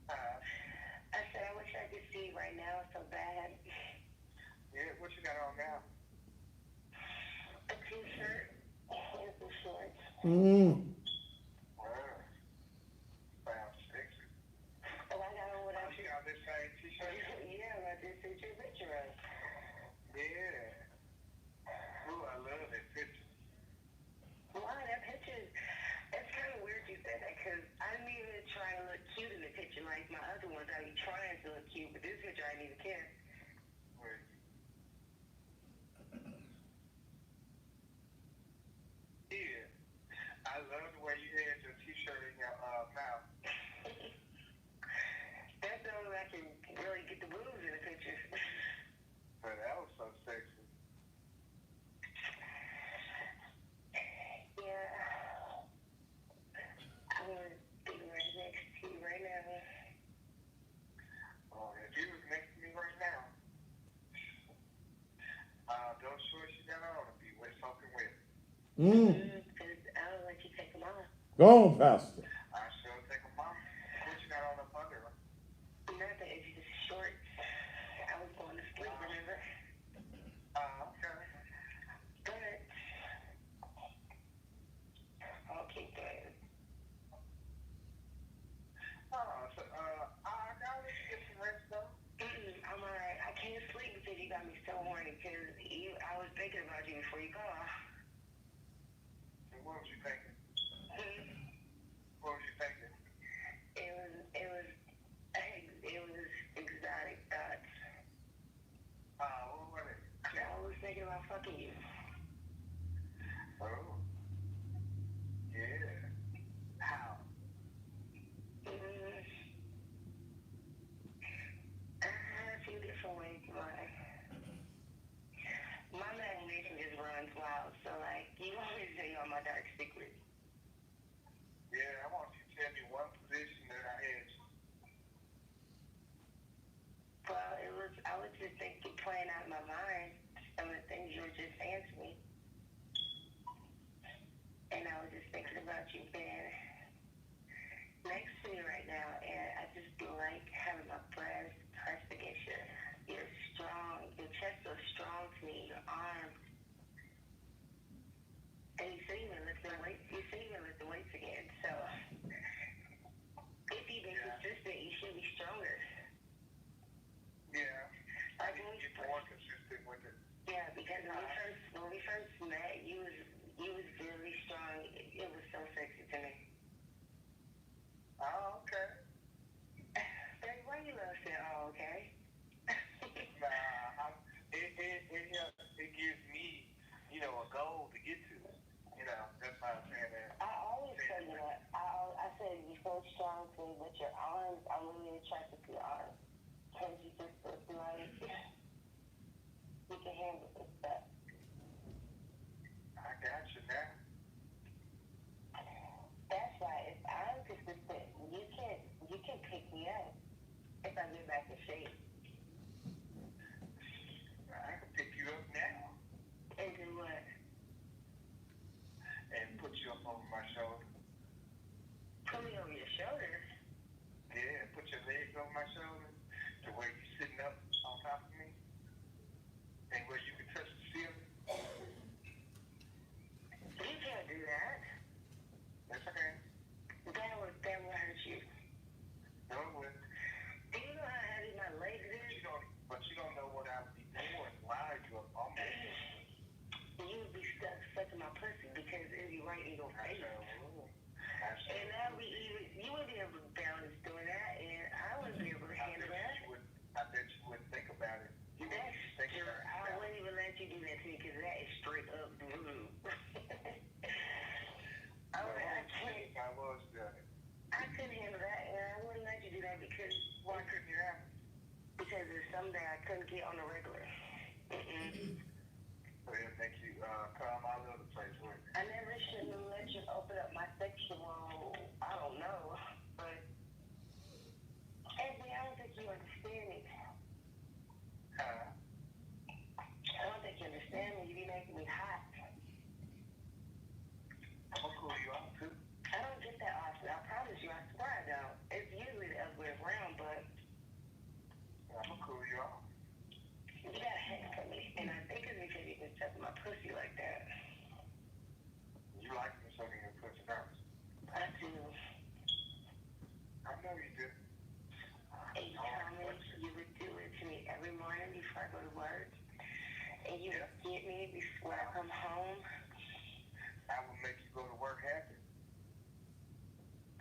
I said I wish I could see you right now so bad. Yeah, what you got on now? A t-shirt and some shorts. Wow. Sounds sexy. Oh, I got on what I You got this same t-shirt? Yeah, I just sent you a picture of. Yeah. Ooh, I love that picture. Wow, that picture, it's kind of weird you said that because I didn't even try to look cute in the picture like my other ones. I be trying to look cute, but this picture I didn't even care. Wait. Yeah. I love the way you had your t-shirt in your mouth. That's the only way I can really get the boobs in the picture. But that was so sexy. Yeah. I want to be right next to you right now. Oh, if you was next to me right now, those shorts you got on would be wet, soaking wet. Because I don't let you take them off. Go on, Pastor. I sure take them off. What you got on up under them? Nothing, it's just shorts. I was going to sleep, remember? Okay. But I'll keep going. So, I gotta let you get some rest though. I'm alright. I can't sleep because you got me so horny because I was thinking about you before you called. And what was you thinking? What was you thinking? It was exotic thoughts. What was it? I was thinking about fucking you. Oh. You always say you're my dark secret. Yeah, I want you to tell me one position that I had. Well, I was just thinking, playing out in my mind some of the things you were just saying to me. And I was just thinking about you being next to me right now, and I just like having my breast pressed against your strong, your chest so strong to me, your arms. And you say you're lifting weights again. So if you've been consistent, you should be stronger. Yeah. I need to get more consistent with it. Yeah, because when we first met, you was really strong. It was so sexy to me. Oh, okay. Baby, why you love saying, oh, okay? Nah, it gives me, a goal to get to. That's why I'm saying that. I always tell you that. I said you're so strong to me, but your arms, I'm really attracted to your arms. Because you just look like you can handle this stuff. I got you now. That's why if I'm consistent, you can pick me up if I get back in shape. I can pick you up now And do what? and put you up over my shoulder. Put me over your shoulder. Yeah, put your legs on my shoulder to where you're sitting up on top of me and where you can touch the ceiling. You can't do that. That's okay. That will hurt you. No, it wouldn't. Do you know how heavy my legs is? But you don't know what I would be doing while you up on me. You would be stuck sucking my pussy because it would be right in your face. And that would be you wouldn't be able to balance doing that, and I wouldn't be able to handle that. I bet you wouldn't think about it. I wouldn't even let you do that to me because that is straight up rude. I was doing it. I couldn't handle that, and I wouldn't let you do that because Why couldn't you have it? because it's something I couldn't get on the regular. So it'll make you come all over the place, wouldn't it? I never should have let you open up my sexual, I don't know, but Anthony, I don't think you understand me. I don't think you understand me. You be making me hot. I'm gonna cool you off too. I don't get that often. I promise you. I swear I don't. It's usually the other way around, but I'm gonna cool you off. you got a hang for me, and I think it's because you can suck my pussy like that. You like me sucking your pussy out. I do. I know you do. And you tell me you would do it to me every morning before I go to work. And you would get me before I come home. I will make you go to work happy.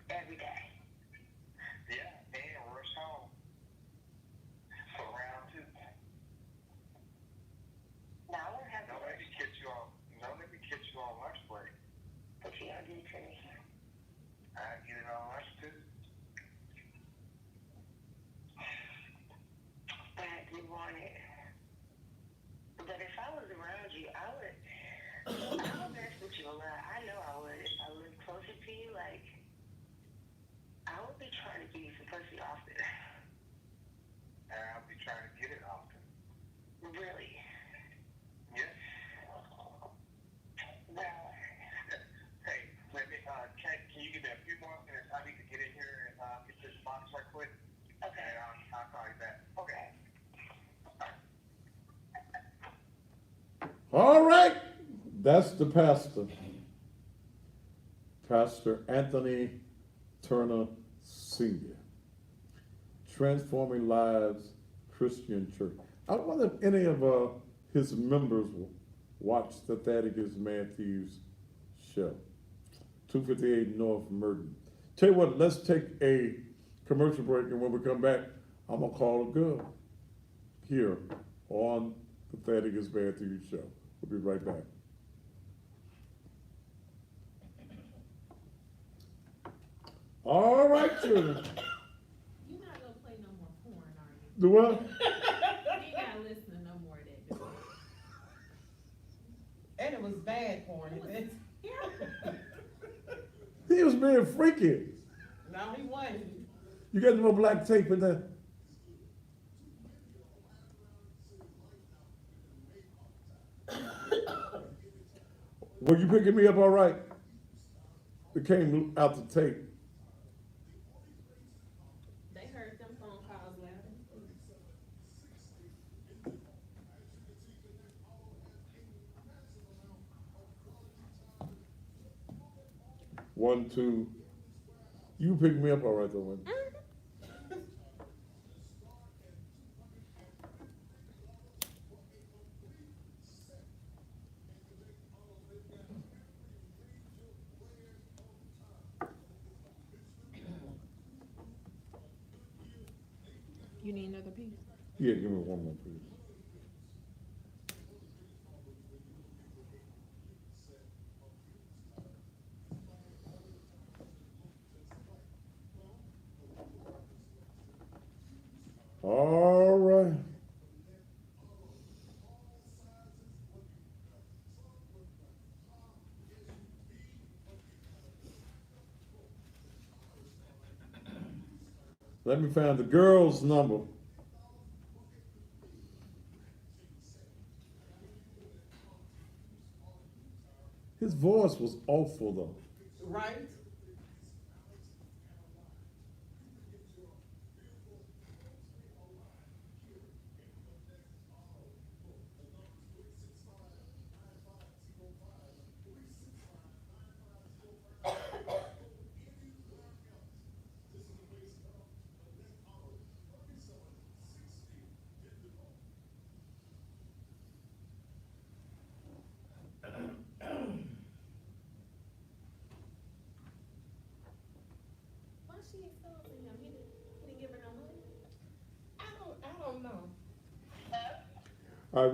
Every day. Yeah, and rush home for round 2. Now I won't have to Don't let me catch you on lunch break. what you gonna do to me. I get it on lunch too. But I do want it. But if I was around you, I would mess with you a lot. I know I would. If I lived closer to you, like, I would be trying to give you some pussy often. And I'll be trying to get it often. Really? Yes. Well, Hey, let me, can you give me a few more minutes? I need to get in here and get this box right quick. okay. And I'll call you back. Okay. All right, that's the pastor, Pastor Anthony Turner Sr., Transforming Lives Christian Church. I wonder if any of his members will watch the Thaddeus Matthews show, 258 North Merton. Tell you what, let's take a commercial break, and when we come back, I'm gonna call it good here on the Thaddeus Matthews show. We'll be right back. All right, children. You're not gonna play no more porn, are you? Do what? You ain't gotta listen to no more of that. And it was bad porn. It was being freaky. No, he wasn't. You got any more black tape in there? Were you picking me up all right? It came out the tape. They heard them phone calls loud and clear. 1, 2. You picked me up all right though, man. You need another piece? Yeah, give me one more, please. All right. Let me find the girl's number. His voice was awful though. Right? Why she exposing him? He didn't give her no money. I don't know. All right,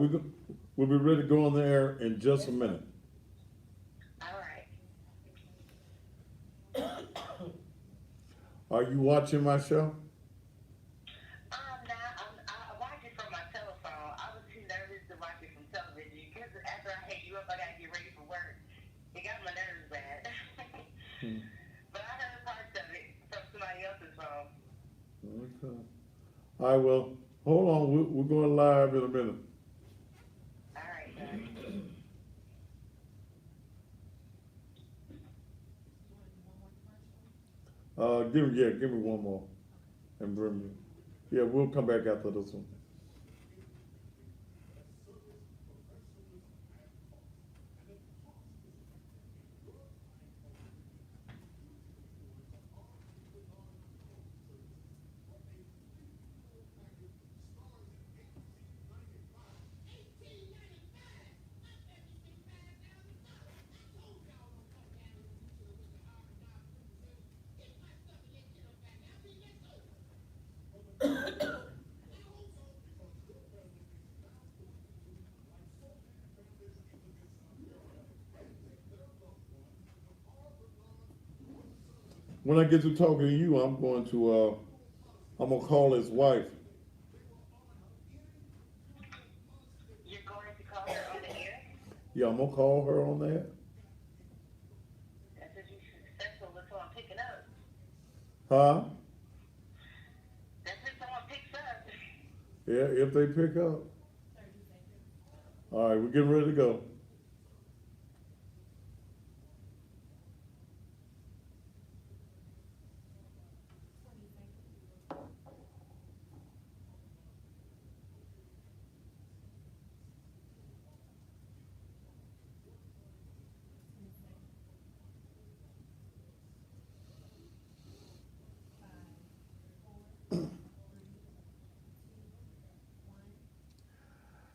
we'll be ready to go on the air in just a minute. All right. Are you watching my show? I watch it from my telephone. I was too nervous to watch it from television because after I hang you up, I gotta get ready for work. It got my nerves bad. But I heard parts of it from somebody else's phone. Okay. All right, well, hold on. We're going live in a minute. All right, sir. Give me one more. And bring me. Yeah, we'll come back after this one. When I get to talking to you, I'm gonna call his wife. You're going to call her on the air? Yeah, I'm gonna call her on that. That's if you're successful with someone picking up. Huh? That's if someone picks up. Yeah, if they pick up. 30 seconds. All right, we're getting ready to go. 20 seconds.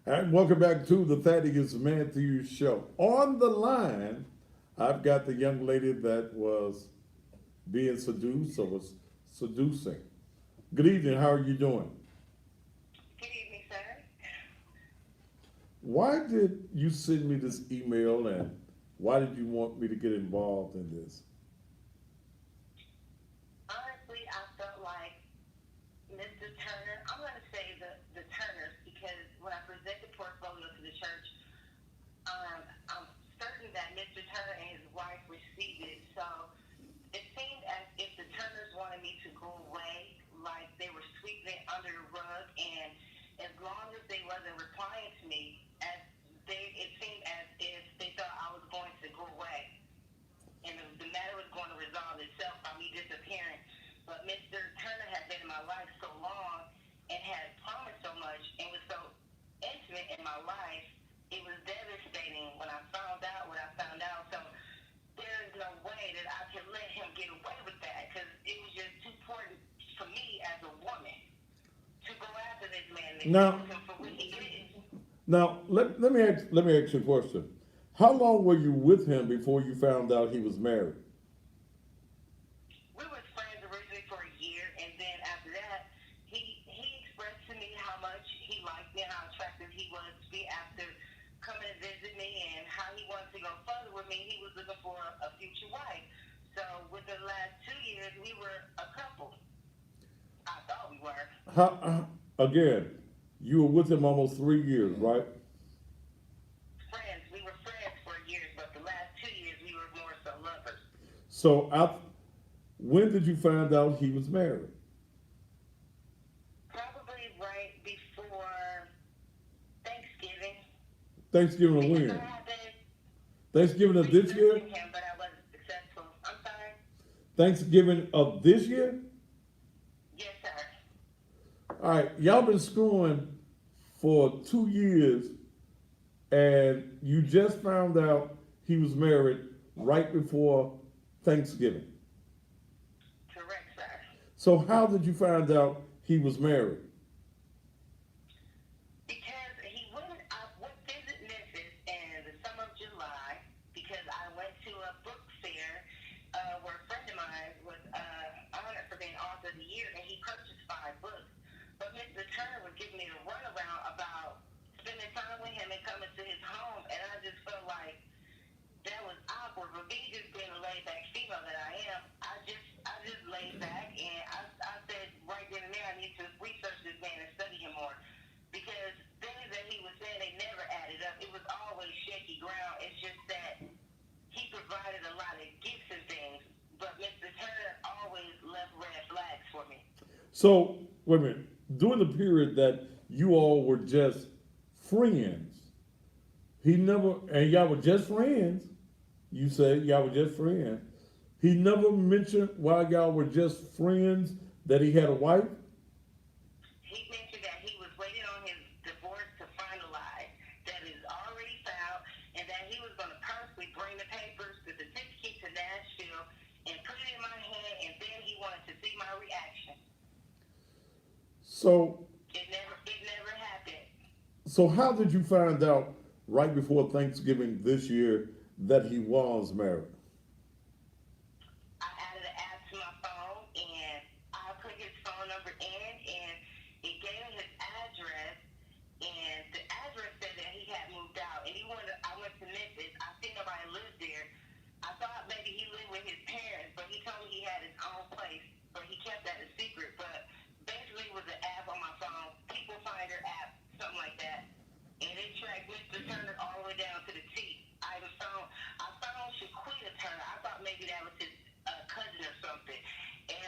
And welcome back to the Thaddeus Matthews Show. On the line, I've got the young lady that was being seduced or was seducing. Good evening, how are you doing? Good evening, sir. Why did you send me this email and why did you want me to get involved in this? Honestly, I felt like Mr. Turner, I'm going to say the Turners, because when I present the portfolio to the church, I'm certain that Mr. Turner and his wife received it. So it's this man and Now- expose him for what he did. Now, let me ask you a question. How long were you with him before you found out he was married? We were friends originally for a year, and then after that, he expressed to me how much he liked me and how attractive he was to me after coming to visit me and how he wanted to go further with me. He was looking for a future wife. So within the last 2 years, we were a couple. I thought we were. Again, you were with him almost 3 years, right? Friends. We were friends for years, but the last 2 years, we were more so lovers. So, when did you find out he was married? Probably right before Thanksgiving. Thanksgiving of Because when? I had been Thanksgiving of this year? researching him, but I wasn't successful. I'm sorry? Thanksgiving of this year? Yes, sir. All right, y'all been screwing for 2 years, and you just found out he was married right before Thanksgiving. Correct, sir. So how did you find out he was married? Because I went visit Memphis in the summer of July because I went to a book fair where a friend of mine was honored for being author of the year, and he purchased 5 books. But Mr. Turner was giving me the runaround about spending time with him and coming to his home, and I just felt like that was awkward. But me just being a laid back female that I am, I just laid back, and I said right then and there, I need to research this man and study him more. Because things that he was saying, they never added up. It was always shaky ground. It's just that he provided a lot of gifts and things, but Mr. Turner always left red flags for me. So, wait a minute, during the period that you all were just friends, and y'all were just friends, you said y'all were just friends, he never mentioned while y'all were just friends that he had a wife? He mentioned that he was waiting on his divorce to finalize, that it is already filed, and that he was going to personally bring the papers, the certificate to Nashville, and put it in my hand, and then he wanted to see my reaction. So, It never happened. so how did you find out right before Thanksgiving this year that he was married? I added an app to my phone, and I put his phone number in, and it gave me his address, and the address said that he had moved out, and I went to Memphis. I seen nobody lived there. I thought maybe he lived with his parents, but he told me he had his own place, but he kept that a secret. But basically, it was an app on my phone, People Finder app, something like that, and it tracked Mr. Turner all the way down to the T. I found Shaquita Turner. I thought maybe that was his cousin or something. And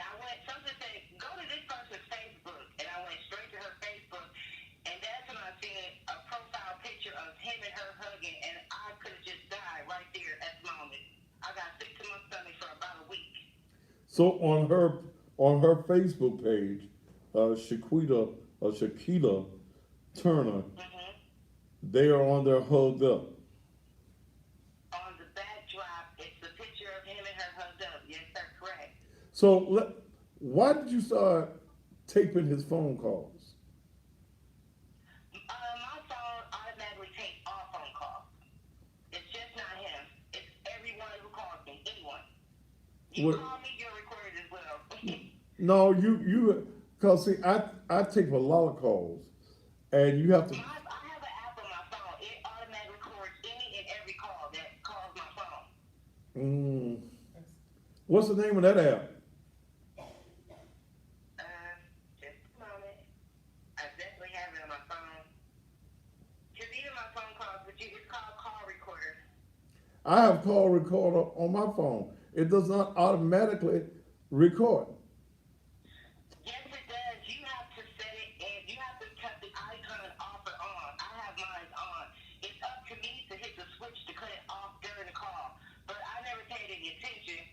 something said, go to this person's Facebook. And I went straight to her Facebook. And that's when I seen a profile picture of him and her hugging. And I could have just died right there at the moment. I got sick to my stomach for about a week. So on her Facebook page, Shakita Turner, Mm-hmm. they are on there hugged up. On the backdrop, it's the picture of him and her hugged up. Yes, sir, correct. So why did you start taping his phone calls? My phone automatically takes all phone calls. It's just not him. It's everyone who calls me. Anyone. You What- call me, you're recorded as well. No, cause see, I take a lot of calls, and you have to. I have an app on my phone. It automatically records any and every call that calls my phone. What's the name of that app? Just a moment. I definitely have it on my phone. Because even my phone calls, but it's called Call Recorder. I have call recorder on my phone. It does not automatically record. Yes, it does. You have to set it, and you have to cut the icon off or on. I have mine on. It's up to me to hit the switch to cut it off during the call. But I never paid any attention,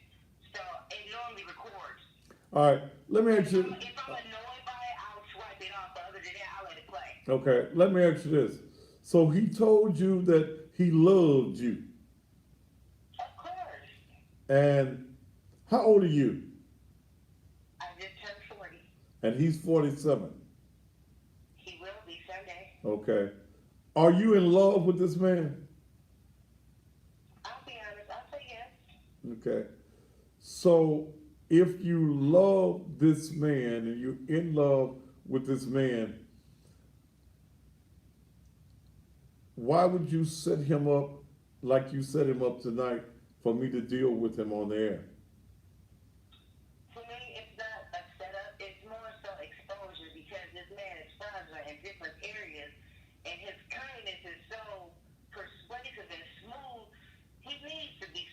so it normally records. All right, let me ask you. If I'm annoyed by it, I'll swipe it off. But other than that, I'll let it play. Okay, let me ask you this. So he told you that he loved you, Of course. and how old are you? I just turned 40. And he's 47. He's Okay. Are you in love with this man? I'll be honest, I'll say yes. Okay. So if you love this man and you're in love with this man, why would you set him up like you set him up tonight for me to deal with him on the air? For me, it's not a setup. It's more so exposure because this man is fraudulent in different areas, and his kindness is so persuasive and smooth. He needs to be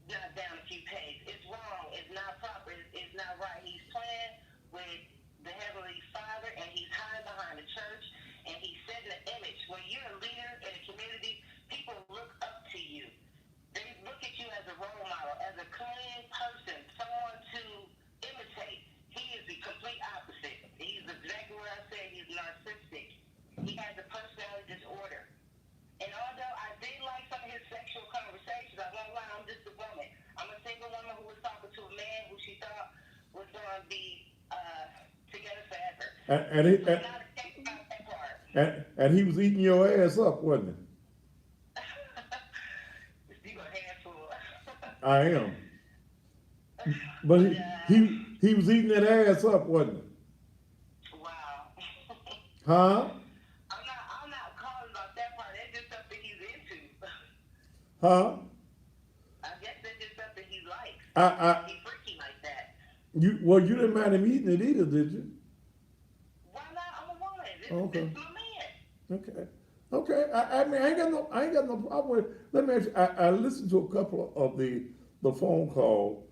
knocked down a few pegs. It's wrong. It's not proper. It's not right. He's playing with the Heavenly Father, and he's hiding behind the church, and he's setting an image. When you're a leader in a community, people look up to you. They look at you as a role model, as a clean person, someone to imitate. He is the complete opposite. He's exactly what I said. He's narcissistic. He has a personality disorder. And although I did like some of his sexual conversations, I won't lie, I'm just a woman. I'm a single woman who was talking to a man who she thought was going to be together forever. So I'm not upset about that part. And he was eating your ass up, wasn't he? You a handful. I am. But he was eating that ass up, wasn't he? Wow. Huh? I'm not calling about that part. That's just something he's into. Huh? I guess that's just something he likes. He's freaky like that. You didn't mind him eating it either, did you? Why not? I'm a woman. Okay. This is my man. Okay. Okay. I mean, I ain't got no problem with it. Let me ask you, I listened to a couple of the phone call.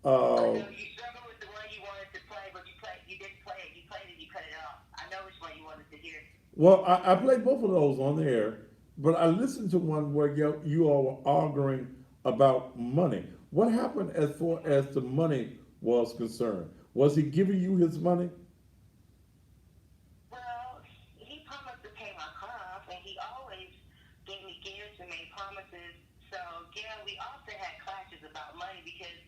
I know you struggle with the one you wanted to play, but you didn't play it. You played it, you cut it off. I know which one you wanted to hear. Well, I played both of those on the air, but I listened to one where you all were arguing about money. What happened as far as the money was concerned? Was he giving you his money? Well, he promised to pay my car off, and he always gave me gifts and made promises. So, yeah, we often had clashes about money because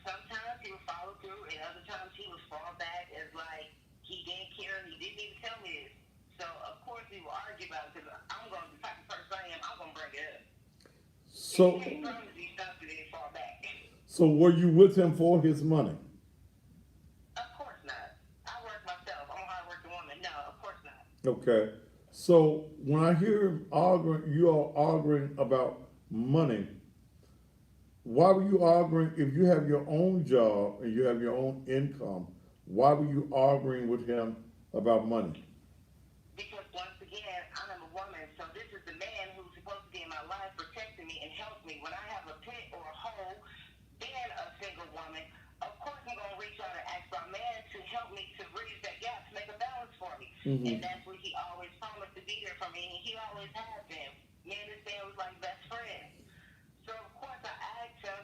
sometimes he would follow through, and other times he would fall back as like he didn't care and he didn't even tell me this. So, of course, we would argue about it because I'm going to, the type of person I am, I'm going to bring it up. So, He can't promise me something and then fall back. so were you with him for his money? Of course not. I work myself. I'm a hard-working woman. No, of course not. Okay. So when I hear him arguing, you all arguing about money, why were you arguing if you have your own job and you have your own income? Why were you arguing with him about money? Because once again, I'm a woman, so this is the man who's supposed to be in my life, protecting me and help me. When I have a pit or a hole, being a single woman, of course I'm going to reach out and ask my man to help me to bridge that gap, to make a balance for me. Mhm. And that's what he always promised to be there for me, and he always has been. Me and this man was like best friends. So of course I asked him,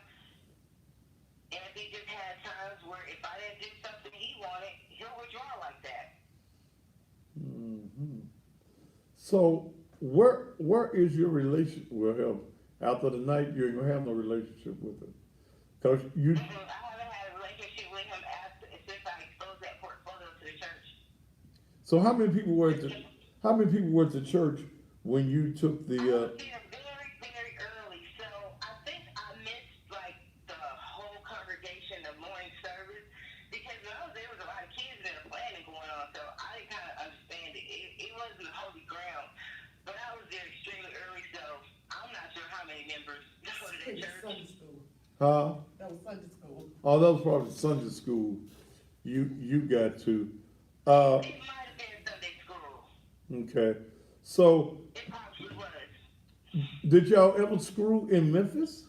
and he just had times where if I didn't do something he wanted, he'll withdraw like that. Hmm. So where is your relationship with him? After the night, you ain't gonna have no relationship with him, cause you. I haven't had a relationship with him since I exposed that portfolio to the church. So how many people were at the church when you took I the? was there very, very early, so I think I missed like the whole congregation, the morning service, because when I was there was a lot of kids and planning going on, so I didn't kind of understand it. It wasn't holy ground, but I was there extremely early, so I'm not sure how many members go to that church. Sunday school. Huh? That was Sunday school. Oh, that was probably Sunday school. You got to. It might have been Sunday school. Okay. So It probably was. did y'all ever screw in Memphis?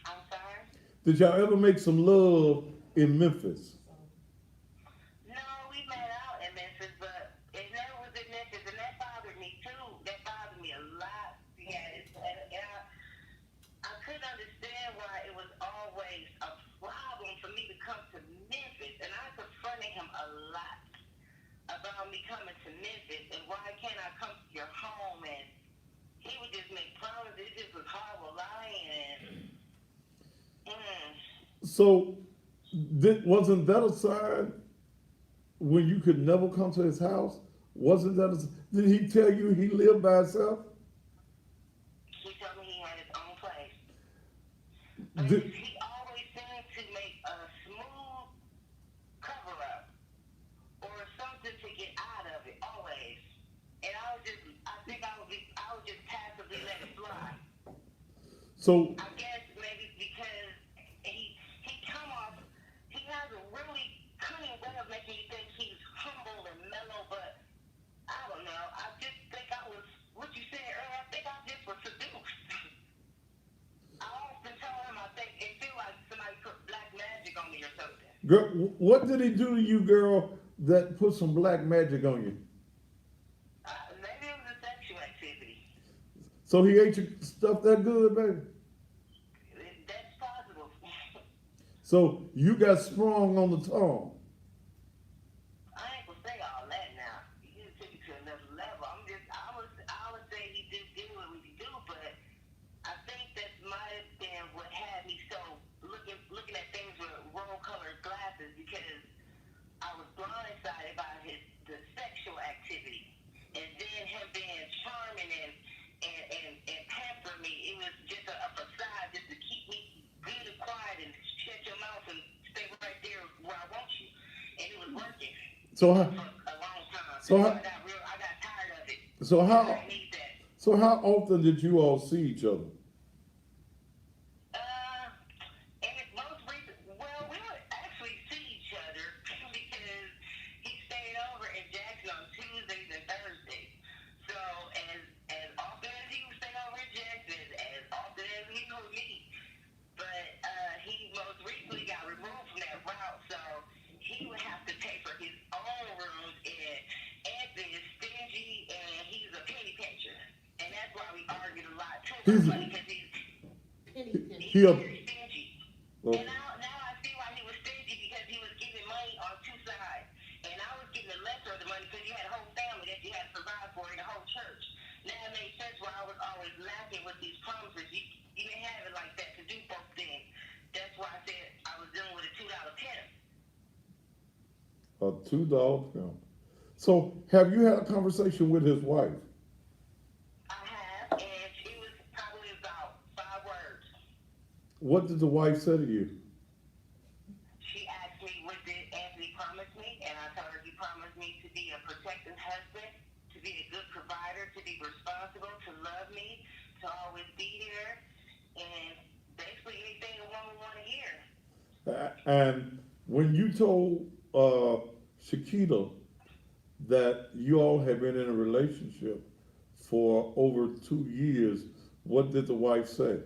I'm sorry? Did y'all ever make some love in Memphis? No, we met out in Memphis, but it never was in Memphis, and that bothered me too. That bothered me a lot. I couldn't understand why it was always a problem for me to come to Memphis, and I confronted him a lot about me coming to Memphis, and why can't I come to your home, and he would just make promises. It just was horrible lying, and So wasn't that a sign when you could never come to his house Wasn't that, did he tell you he lived by himself? He told me he had his own place. But Did, he always seemed to make a smooth cover up or something to get out of it, always. And I think I would just passively let it fly. so, I guess maybe because he come off, he has a really cunning way of making you think he's humble and mellow, but I don't know. I just think I was, what you said earlier, I think I just was seduced. I often tell him I think it feel like somebody put black magic on me or something. girl, what did he do to you, girl, that put some black magic on you? Maybe it was a sexual activity. So he ate your stuff that good, baby? That's possible. So you got sprung on the tongue. I ain't gonna say all that now. You just took it to another level. I would say he just did what he do, but I think that might have been what had me so looking at things with rose-colored glasses because I was blindsided by the sexual activity, and then him being charming and pampering me. It was just a facade just to keep me good and quiet and shut your mouth and stay right there where I want you, and it was working. So For how, a long time. So So how- I got tired of it. so how, I need that. so how often did you all see each other? And it's most recent, well, we would actually see each other because he stayed over in Jackson on Tuesdays and Thursdays. So as often as he would stay over in Jackson, as often as he would meet. But he most recently got removed from that route, so he would have to pay for his own rooms, and Anthony is stingy and he's a penny pincher. And that's why we argued a lot too. He's- Because he's He a- very stingy. Well, And now I see why he was stingy because he was giving money on two sides. And I was getting the lesser of the money because you had a whole family that you had to provide for in the whole church. Now it made sense why I was always lacking with these promises. You didn't have it like that to do both things. That's why I said I was dealing with a $2 pen. a $2 film. So have you had a conversation with his wife? I have, and she was probably about 5 words. What did the wife say to you? She asked me, what did Anthony promise me? And I told her he promised me to be a protective husband, to be a good provider, to be responsible, to love me, to always be here, and basically anything a woman want to hear. And when you told Shakita that you all had been in a relationship for over 2 years, what did the wife say?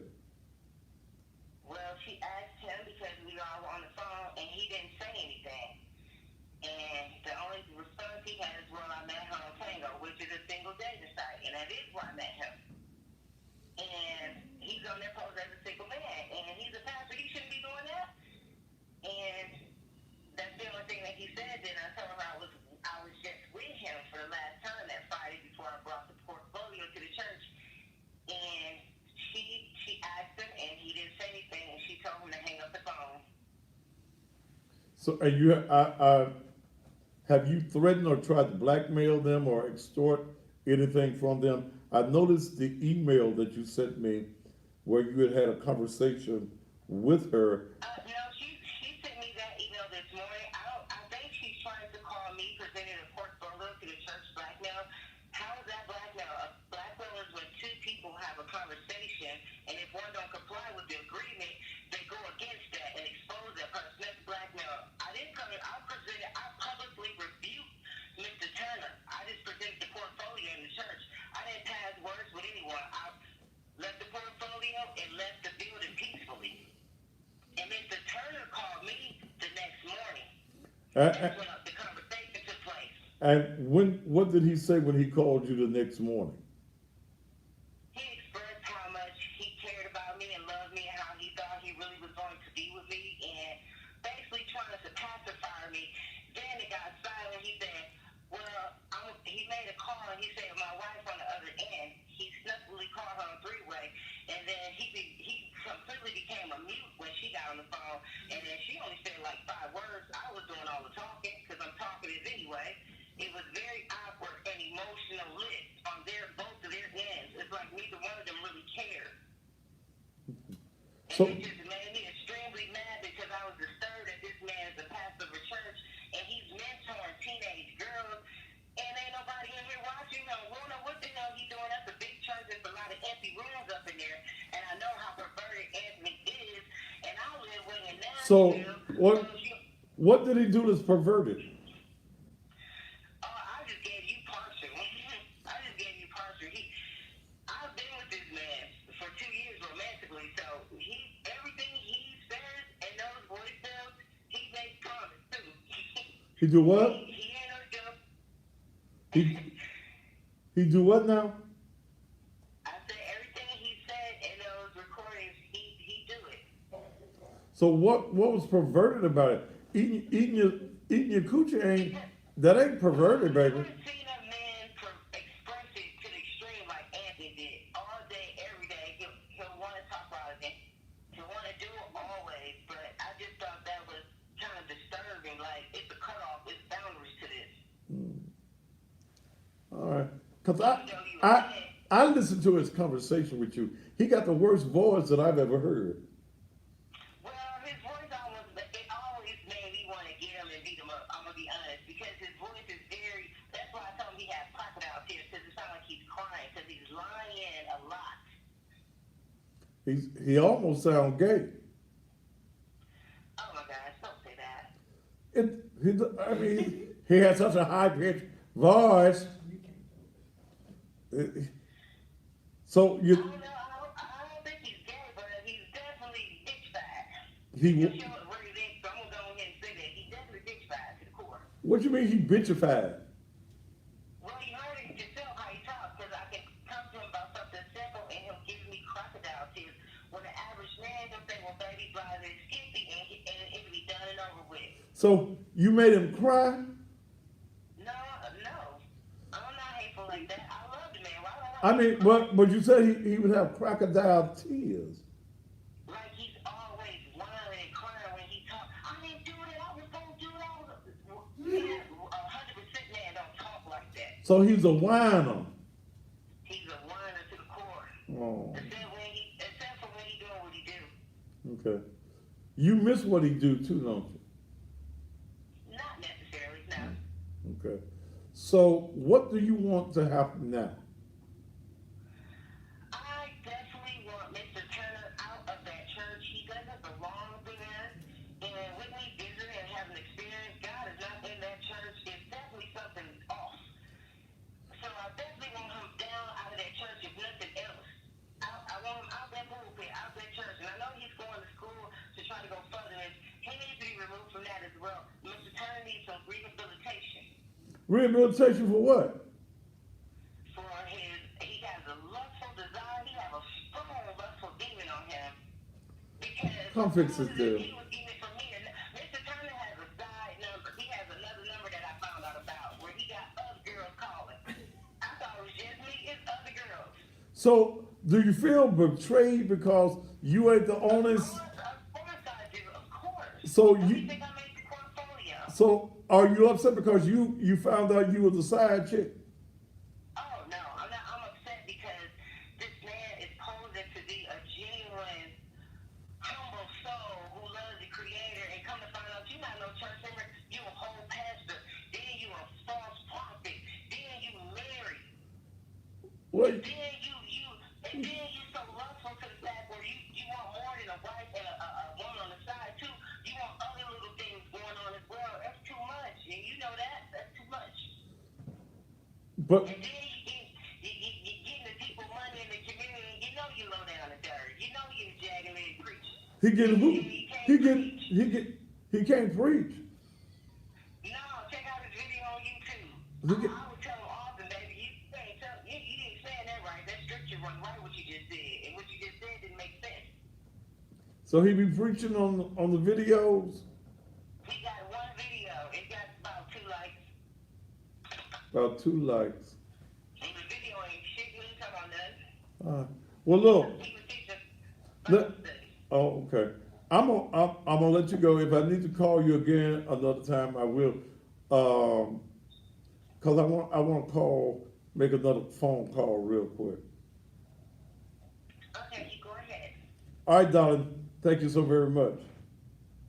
Well, she asked him because we all were on the phone, and he didn't say anything. And the only response he had is, well, I met her on Tango, which is a single dating site, and that is where I met him. And he's on there posed as a single man, and he's a pastor. He shouldn't be doing that. And that's the only thing that he said. Then I told her I was just with him for the last time that Friday before I brought the portfolio to the church. And she asked him, and he didn't say anything, and she told him to hang up the phone. So are you, have you threatened or tried to blackmail them or extort anything from them? I noticed the email that you sent me where you had a conversation with her. No, she sent me that email this morning. I think she's trying to call me, presenting a portfolio to the church blackmail. How is that blackmail? Blackmail is when two people have a conversation, and if one don't comply with the agreement, they go against that and expose that person. That's blackmail. I didn't come in. I publicly rebuked Mr. Turner. I just presented the portfolio in the church. I didn't pass words with anyone. I left the portfolio and left the building peacefully. And Mr. Turner called me the next morning. That's when the conversation took place. And what did he say when he called you the next morning? He expressed how much he cared about me and loved me and how he thought he really was going to be with me and basically trying to pacify me. Then it got silent. He said, well, he made a call and he said, my wife on the other end. He snuffily called her on three-way, and then he completely became a mute when she got on the phone, and then she only said like 5 words. I was doing all the talking because I'm talkative anyway. It was very awkward So- it just made me extremely mad because I was disturbed that this man is the pastor of a church and he's mentoring teenage girls and ain't nobody in here watching him. We don't know what the hell he's doing. That's a big church. There's a lot of empty rooms up in there. And I know how perverted Anthony is. And I live way in So, Nashville. what did he do that's perverted? I just gave you partial. I just gave you partial. I've been with this man for 2 years romantically, so everything he says and knows what he does, he makes promise too. He do what? He ain't no joke. He do what now? I said everything he said in those recordings, he do it. So what was perverted about it? Eating your coochie ain't perverted, baby. I've never seen a man express it to the extreme like Anthony did. All day, every day, he'll want to talk about it. He'll want to do it always, but I just thought that was kind of disturbing. Like, it's a cutoff. It's boundaries to this. All right, cause I listened to his conversation with you. He got the worst voice that I've ever heard. Well, his voice it always made me want to get him and beat him up. I'm gonna be honest, because his voice is very. That's why I told him he has crocodile tears, because it sounds like he's crying, because he's lying a lot. He almost sound gay. Oh my gosh, don't say that. I mean, he has such a high pitched voice. So I don't know. I don't think he's gay, but he's definitely bitch fat. he. If you was really big, so I'm gonna go ahead and say that he's definitely bitch fat to the core. What you mean he bitchified? Well, you heard it yourself how he talks, because I can come to him about something simple and he'll give me crocodile tears. When the average man, he'll say, "Well, baby, blah, it's skippy," and it'll be done and over with. So you made him cry? No, I'm not hateful like that. I love the man. Why would I mean, but you said he would have crocodile tears. Like he's always whining and crying when he talks. I didn't do it. I was gonna do it. 100% man don't talk like that. So he's a whiner. He's a whiner to the core. Oh, Except for when he doing what he do. okay. You miss what he do too, don't you? Not necessarily, no. Okay. So what do you want to happen now? I definitely want Mr. Turner out of that church. He doesn't belong there. And with me visiting and having experience, God is not in that church. It's definitely something off. So I definitely want him down out of that church, if nothing else. I want him out that pulpit, out that church. And I know he's going to school to try to go further. And he needs to be removed from that as well. Mr. Turner needs some rehabilitation. Rehabilitation for what? He has a lustful desire. He has a strong lustful demon on him. Because Come fix this deal. he was getting it from me. And Mr. Turner has a side number. He has another number that I found out about where he got other girls calling. I thought it was just me. It's other girls. So do you feel betrayed because you ain't the only? Of course I do. Of course. So Don't you- think I made the portfolio? So are you upset because you found out you was a side chick? Oh no, I'm not. I'm upset because this man is posing to be a genuine, humble soul who loves the Creator, and come to find out you're not no church member. You a whole pastor. Then you a false prophet. Then you married. What? And then you so lustful to the fact where you want more than a wife and a woman on the side too. You want other little things going on as well. That's too much, and you know that. That's too much. But And then you getting the people money in the community, and you know you low down the dirt. You know you're jagging and preaching. he getting who? He can't preach. No, check out his video on YouTube. He get- I would tell him often, baby, you ain't saying that right. That scripture wasn't right what you just said. And what you just said didn't make sense. So he be preaching on the videos. He got one video. It got about 2 likes. About 2 likes. And the video ain't shit. We ain't talking about nothing. Well, look. He was teaching Look. Bible studies. Oh, okay. I'm gonna let you go. If I need to call you again another time, I will. Cause I want to make another phone call real quick. Okay, you go ahead. All right, darling. Thank you so very much.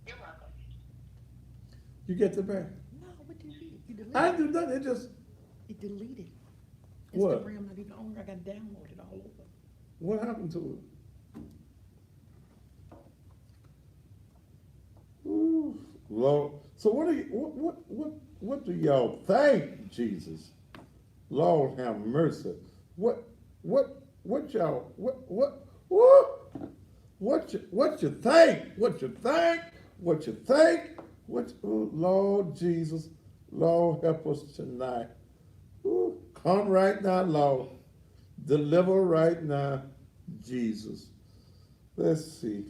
You're welcome. You get the back? No, what did you do? You deleted I it. didn't do nothing, it just, It deleted. What? Instagram not even on. I got downloaded all over. what happened to it? Ooh, Lord, so what do you, what do y'all think, Jesus? Lord have mercy. What y'all, what you think? What you think? What you think? Ooh, Lord Jesus, Lord help us tonight. Ooh, come right now, Lord. Deliver right now, Jesus. Let's see.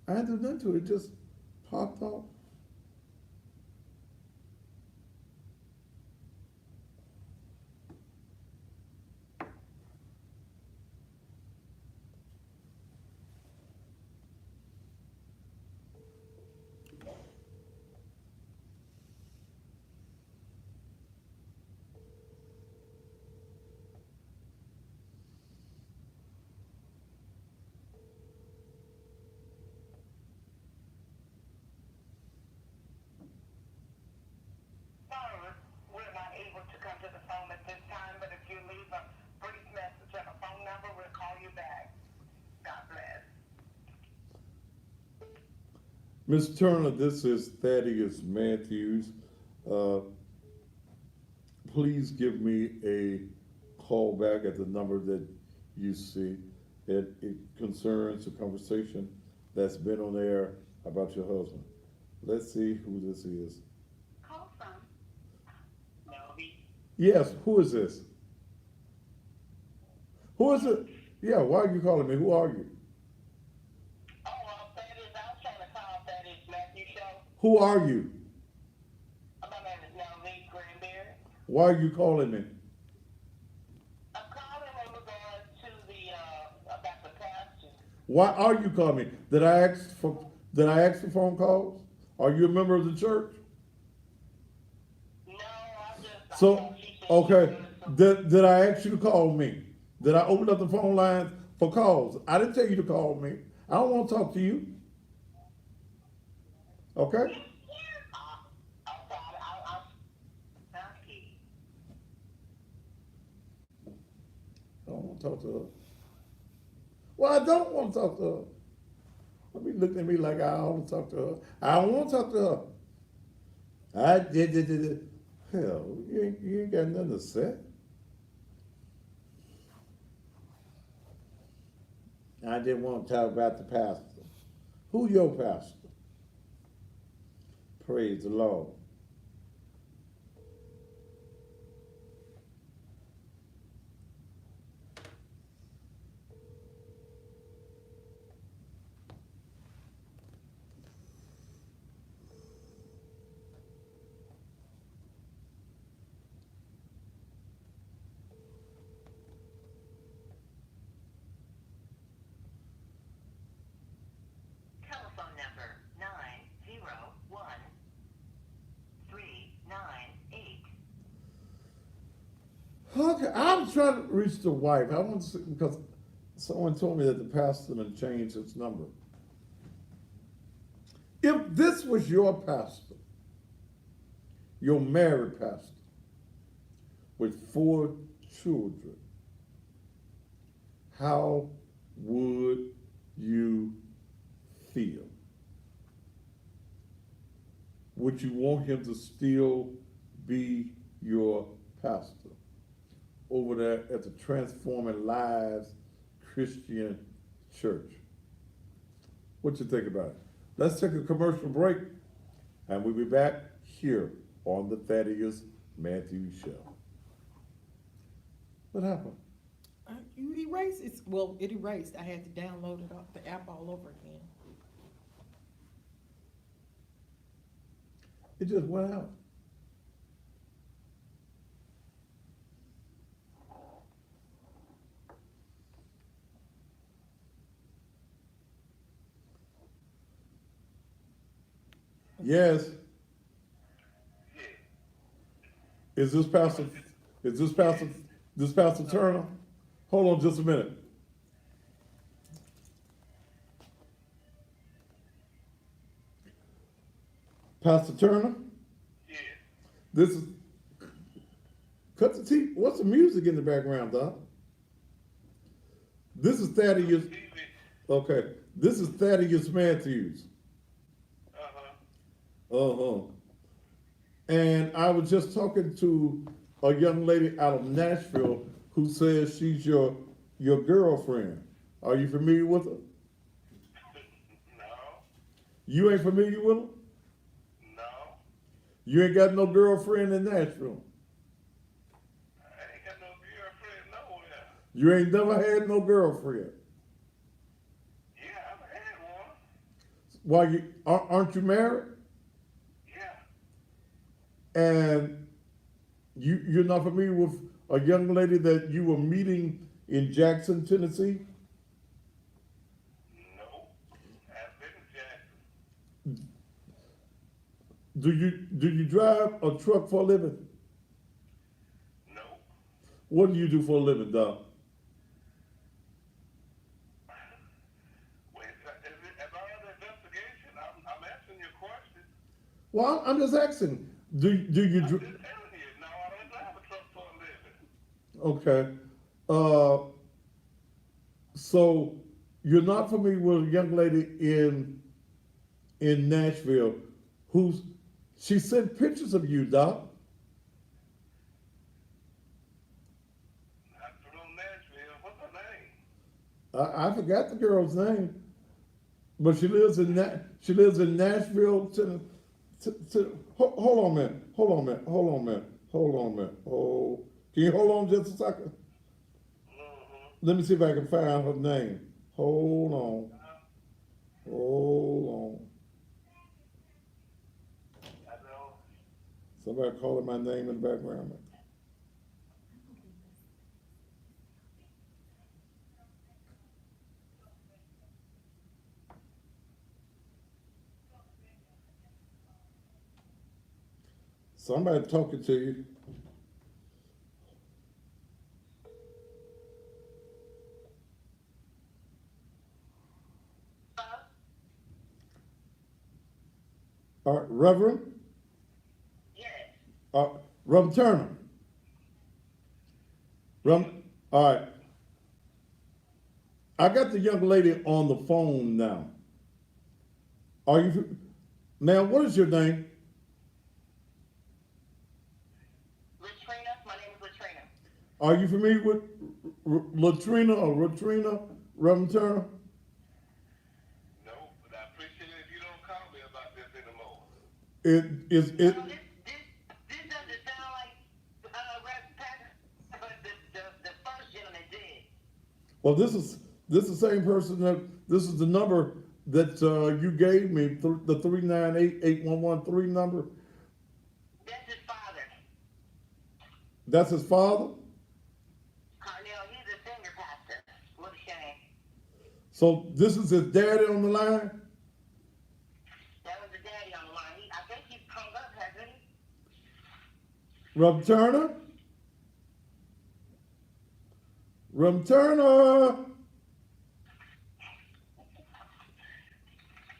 I didn't do nothing to it. It just popped off. Sorry, we're not able to come to the phone at this time, but if you leave a brief message and a phone number, we'll call you back. God bless. Ms. Turner, this is Thaddeus Matthews. Please give me a call back at the number that you see. It concerns a conversation that's been on air about your husband. Let's see who this is. Call from. No, Yes, who is this? Who is it? Yeah, why are you calling me? Who are you? Oh, that is, I was trying to call that is Matthew Show. Who are you? My name is Nellie Granberry. Why are you calling me? I'm calling in regards to about the pastor. Why are you calling me? Did I ask for phone calls? Are you a member of the church? No, I just. So, I thought she said okay, she was did I ask you to call me? Did I open up the phone lines for calls? I didn't tell you to call me. I don't want to talk to you. Okay? okay, okay. I don't want to talk to her. Well, I don't want to talk to her. Let me look at me like I don't want to talk to her. I don't want to talk to her. I did. Hell, you ain't got nothing to say. I didn't want to talk about the pastor. Who your pastor? Praise the Lord. Telephone number 901-398. Okay, I'm trying to reach the wife. I want to see, because someone told me that the pastor had changed his number. If this was your pastor, your married pastor, with 4 children, how would you feel? Would you want him to still be your pastor over there at the Transforming Lives Christian Church? What you think about it? Let's take a commercial break, and we'll be back here on the Thaddeus Matthews Show. What happened? You erased it. Well, it erased. I had to download it off the app all over again. It just went out. Yes. Is this Pastor Turner? Hold on just a minute. Pastor Turner, Yeah. this is, cut the TV, what's the music in the background, Doc? This is Thaddeus, TV. okay, this is Thaddeus Matthews. Uh-huh. Uh-huh. And I was just talking to a young lady out of Nashville who says she's your girlfriend. Are you familiar with her? No. You ain't familiar with her? No. You ain't got no girlfriend in Nashville. I ain't got no girlfriend nowhere. You ain't never had no girlfriend. Yeah, I've had one. Why aren't you married? Yeah. And you're not familiar with a young lady that you were meeting in Jackson, Tennessee? No. I've been to Jackson. Do you drive a truck for a living? No. What do you do for a living, Doc? Wait, am I under investigation? I'm asking you a question. Well, I'm just asking. Do you I'm just telling you. No, I don't drive a truck for a living. okay? So you're not familiar with a young lady in Nashville she sent pictures of you, Doc. I'm from Nashville. What's her name? I forgot the girl's name, but she lives in Nashville. Hold on a minute. Can you hold on just a second? Mm-hmm. Let me see if I can find her name. Hold on. I know. Somebody calling my name in the background. Somebody talking to you. All right, Reverend? Yes. Reverend Turner. All right. I got the young lady on the phone now. Ma'am, what is your name? Latrina, my name is Latrina. Are you familiar with Latrina or Latrina, Reverend Turner? No, but I appreciate it if you don't call me about this anymore. This Doesn't sound like Reverend Patrick, but the first gentleman did. Well, this is the same person this is the number that you gave me, the 398-8113 number. That's his father. That's his father? Carnell, he's a senior pastor. What a shame. So this is his daddy on the line? That was the daddy on the line. I think he's hung up, hasn't he? Reverend Turner? Reverend Turner?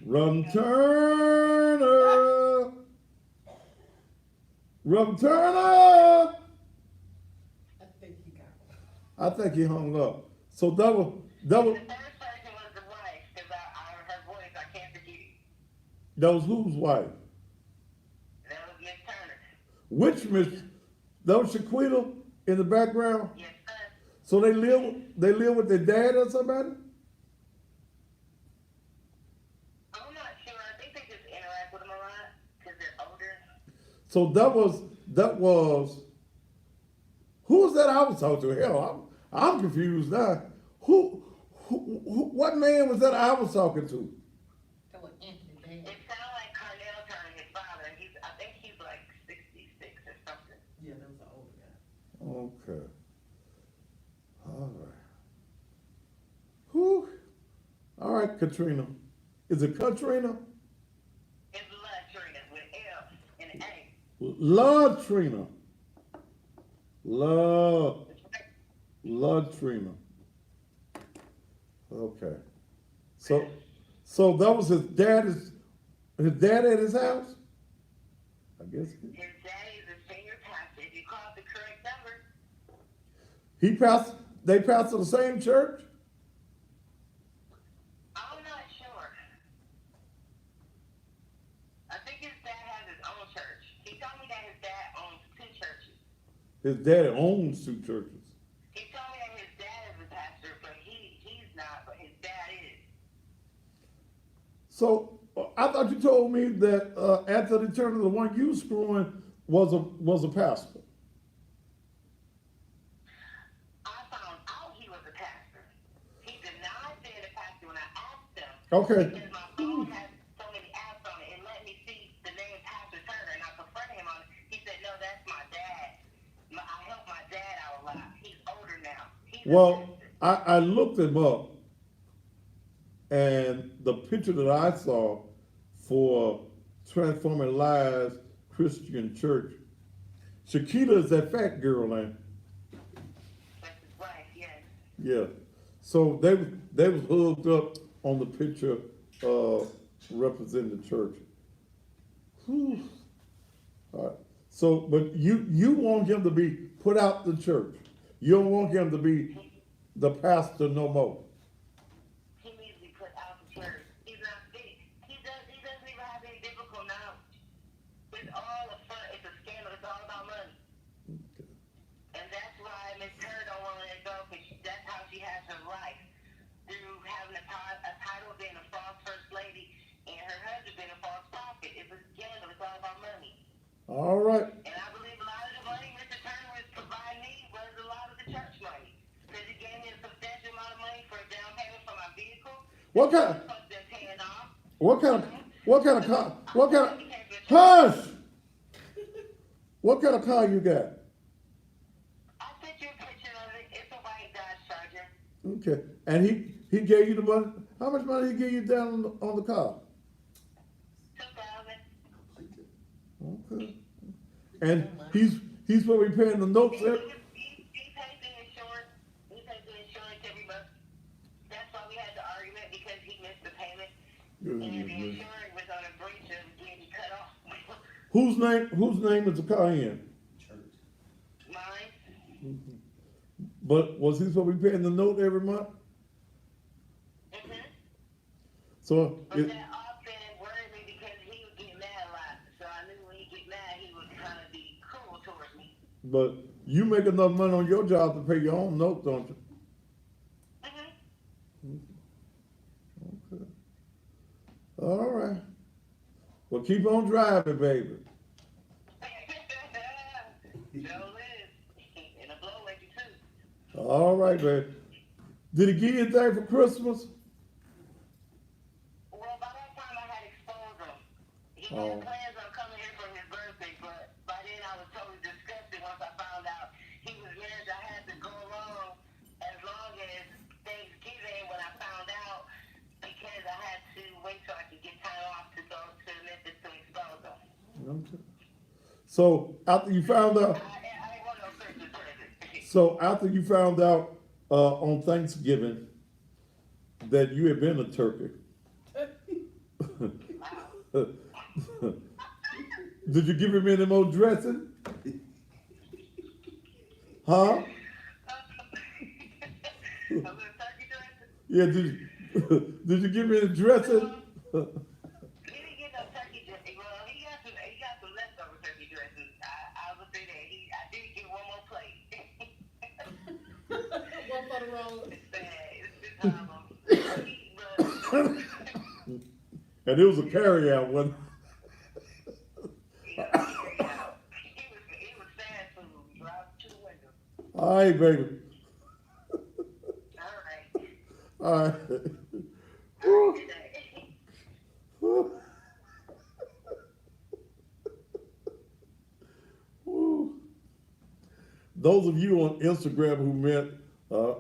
Reverend Turner? Reverend Turner? I think he got one. I think he hung up. So that was The first person was the wife, because I heard her voice, I can't forget it. that was whose wife? That was Miss Turner. Which Miss? That was Shaquita in the background? Yes, sir. So they live with their dad or somebody? I'm not sure. I think they just interact with them a lot, because they're older. So that was who was that I was talking to? Hell, I'm confused now. What man was that I was talking to? That was Anthony It Daniels. sounded like Carnell Turner, his father. I think he's like 66 or something. Yeah, that was an older guy. Okay. All right. Whew. All right, Katrina. Is it Katrina? It's Latrina with L and an A. Latrina. Latrina. Okay. So that was his dad at his house? guess His daddy is a senior pastor. If you call the correct number, he passed. They pastor the same church. I'm not sure. I think his dad has his own church. He told me that his dad owns 2 churches. His daddy owns 2 churches. He told me that his dad is a pastor, but he's not, but his dad is. So I thought you told me that after the turn of the one you screwing was a pastor. I found out he was a pastor. He denied being a pastor when I asked him. Okay. Because my phone has so many apps on it, it let me see the name Pastor Turner, and I confronted him on it. He said, "No, that's my dad. I helped my dad out a lot. He's older now. He's a Well, pastor." I looked him up, and the picture that I saw for Transforming Lives Christian Church, Shakita is that fat girl, ain't? That's his wife, yes. Yeah. So they was hooked up on the picture representing the church. Whew. All right. So, but you want him to be put out the church. You don't want him to be the pastor no more. He needs to be put out the church. He's not fit. He doesn't even have any biblical knowledge. It's all a front. It's a scandal. It's all about money. And that's why Miss Turner don't want to let go, because that's how she has her life. Through having a title, being a false first lady, and her husband being a false prophet. It's a scandal. It's all about money. All right. And I believe a lot of the money Mr. Turner was providing me was a lot of the church money. Because he gave me a substantial amount of money for a down payment for my vehicle. What kind? Plus them paying off. What kind of car? What kind of hush? What kind of car you got? I sent you a picture of it. It's a white Dodge Charger. Okay. And he gave you the money. How much money he gave you down on the car? 2000. Okay. And he's supposed to be paying the notes. He paid the insurance. He paid the insurance every month. That's why we had the argument, because he missed the payment. And the insurance was on a breach of getting cut off. Whose name is the car in? Mine. But was he supposed to be paying the note every month? Mm-hmm. So But that often worried me because he would get mad a lot. So I knew when he get mad, he would kind of be cruel towards me. but you make enough money on your job to pay your own notes, don't you? Mm-hmm. Okay. All right. Well, keep on driving, baby. Joe lives. And a blow like you too. All right, baby. Did he give you anything for Christmas? Well, by that time I had exposed him. He Oh. had plans on coming here for his birthday, but by then I was totally disgusted once I found out he was married. I had to go along as long as Thanksgiving when I found out, because I had to wait till I could get time off to go to Memphis to expose him. Okay. So after you found out, I didn't want no Christmas present. so after you found out on Thanksgiving that you had been a turkey, did you give him any more dressing? Huh? A little turkey dressing? Yeah, did you give me any dressing? He didn't get no turkey dressing. Well, he got some leftover turkey dressing. I would say that I did get one more plate. One for the road. It's bad. It's horrible. And it was a carry-out one. He was fast food. Drive to the window. All right, baby. All right. All right. Good day. Woo. Those of you on Instagram who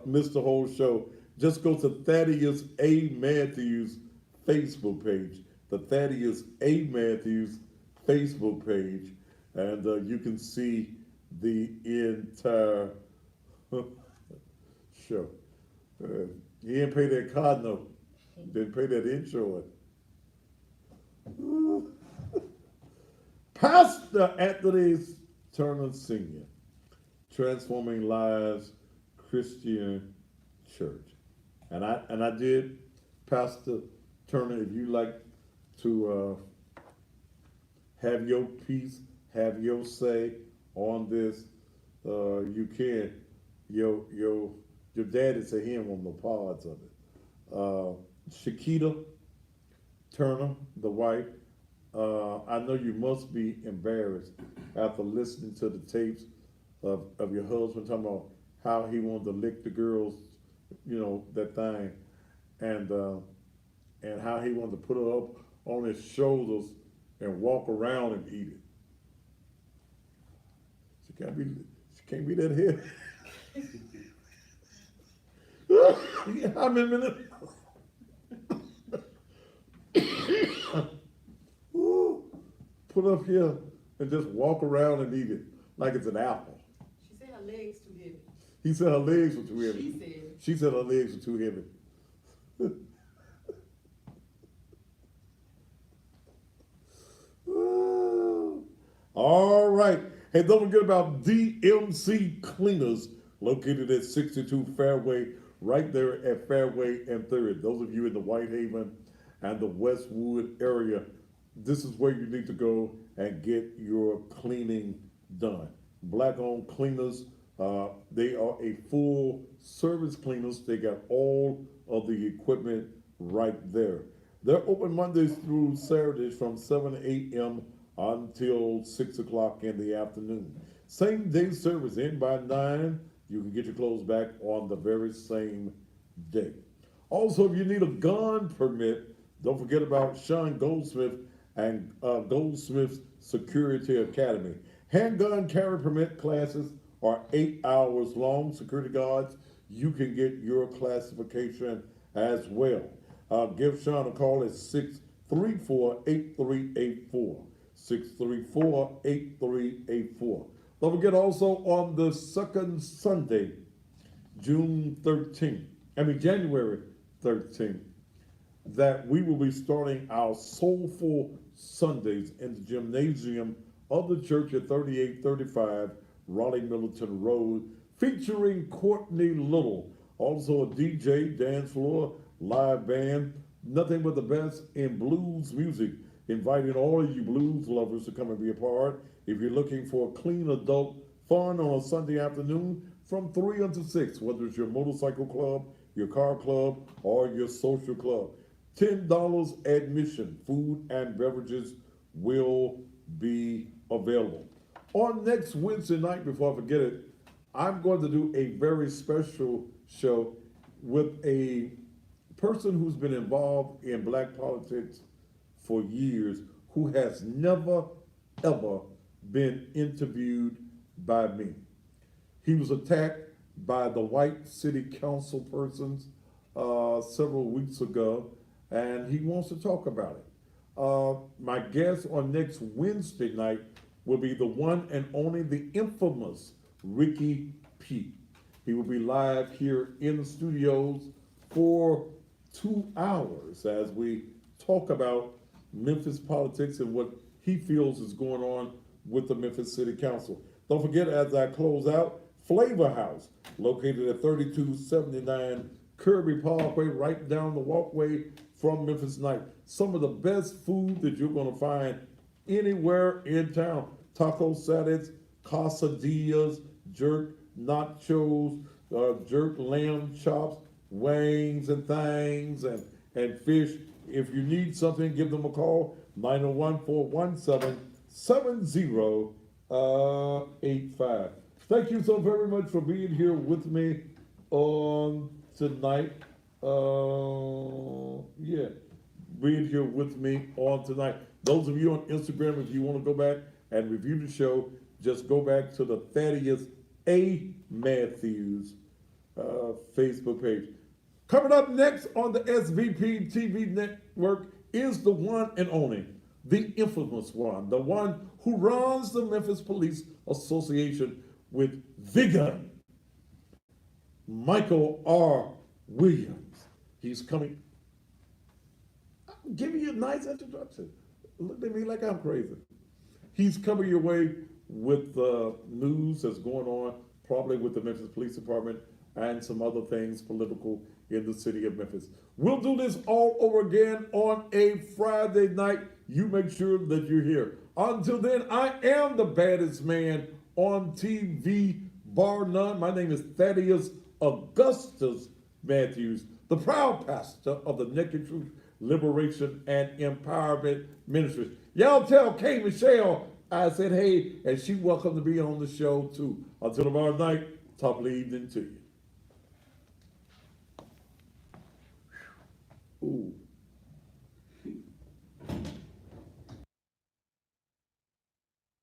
missed the whole show, just go to Thaddeus A. Matthews Facebook page, the Thaddeus A. Matthews Facebook page, and you can see the entire show. He didn't pay that card note, didn't pay that insurance. Pastor Anthony Turner Sr., Transforming Lives Christian Church. And I did, Pastor Turner, if you like to have your piece, have your say on this, you can. Your daddy said he didn't want no parts of it. Shakita Turner, the wife, I know you must be embarrassed after listening to the tapes of your husband talking about how he wanted to lick the girls, that thing, and how he wanted to put it up on his shoulders and walk around and eat it. She can't be that heavy. How many minutes? Ooh, put up here and just walk around and eat it like it's an apple. She said her legs too heavy. He said her legs were too heavy. She said. She said her legs were too heavy. All right. Hey, don't forget about DMC Cleaners, located at 62 Fairway, right there at Fairway and 3rd. Those of you in the Whitehaven and the Westwood area, this is where you need to go and get your cleaning done. Black-owned cleaners, they are a full service cleaners. They got all of the equipment right there. They're open Mondays through Saturdays from 7 a.m. until 6 o'clock in the afternoon. Same day service, in by 9. You can get your clothes back on the very same day. Also, if you need a gun permit, don't forget about Sean Goldsmith and Goldsmith's Security Academy. Handgun carry permit classes are 8 hours long. Security guards, you can get your classification as well. Give Sean a call at 634-8384. 634-8384. Don't forget also on the second Sunday, January 13th, that we will be starting our Soulful Sundays in the gymnasium of the church at 3835 Raleigh Millerton Road, featuring Courtney Little. Also a DJ, dance floor, live band, nothing but the best in blues music. Inviting all of you blues lovers to come and be a part. If you're looking for clean adult fun on a Sunday afternoon from 3 until 6, whether it's your motorcycle club, your car club, or your social club. $10 admission. Food and beverages will be available. On next Wednesday night, before I forget it, I'm going to do a very special show with a person who's been involved in black politics for years, who has never, ever been interviewed by me. He was attacked by the white city council persons several weeks ago, and he wants to talk about it. My guest on next Wednesday night will be the one and only, the infamous Ricky P. He will be live here in the studios for 2 hours as we talk about Memphis politics and what he feels is going on with the Memphis City Council. Don't forget, as I close out, Flavor House, located at 3279 Kirby Parkway, right down the walkway from Memphis Night. Some of the best food that you're going to find anywhere in town. Taco salads, quesadillas, jerk nachos, jerk lamb chops, wings and things, and fish. If you need something, give them a call, 901-417-7085. Thank you so very much for being here with me on tonight. Being here with me on tonight. Those of you on Instagram, if you want to go back and review the show, just go back to the Thaddeus A. Matthews Facebook page. Coming up next on the SVP TV network is the one and only, the infamous one, the one who runs the Memphis Police Association with vigor, Michael R. Williams. He's coming. I'm giving you a nice introduction. Look at me like I'm crazy. He's coming your way with the news that's going on, probably with the Memphis Police Department and some other things political in the city of Memphis. We'll do this all over again on a Friday night. You make sure that you're here. Until then, I am the baddest man on TV, bar none. My name is Thaddeus Augustus Matthews, the proud pastor of the Naked Truth Liberation and Empowerment Ministry. Y'all tell Kay Michelle I said hey, and she welcome to be on the show too. Until tomorrow night, top of the evening to you.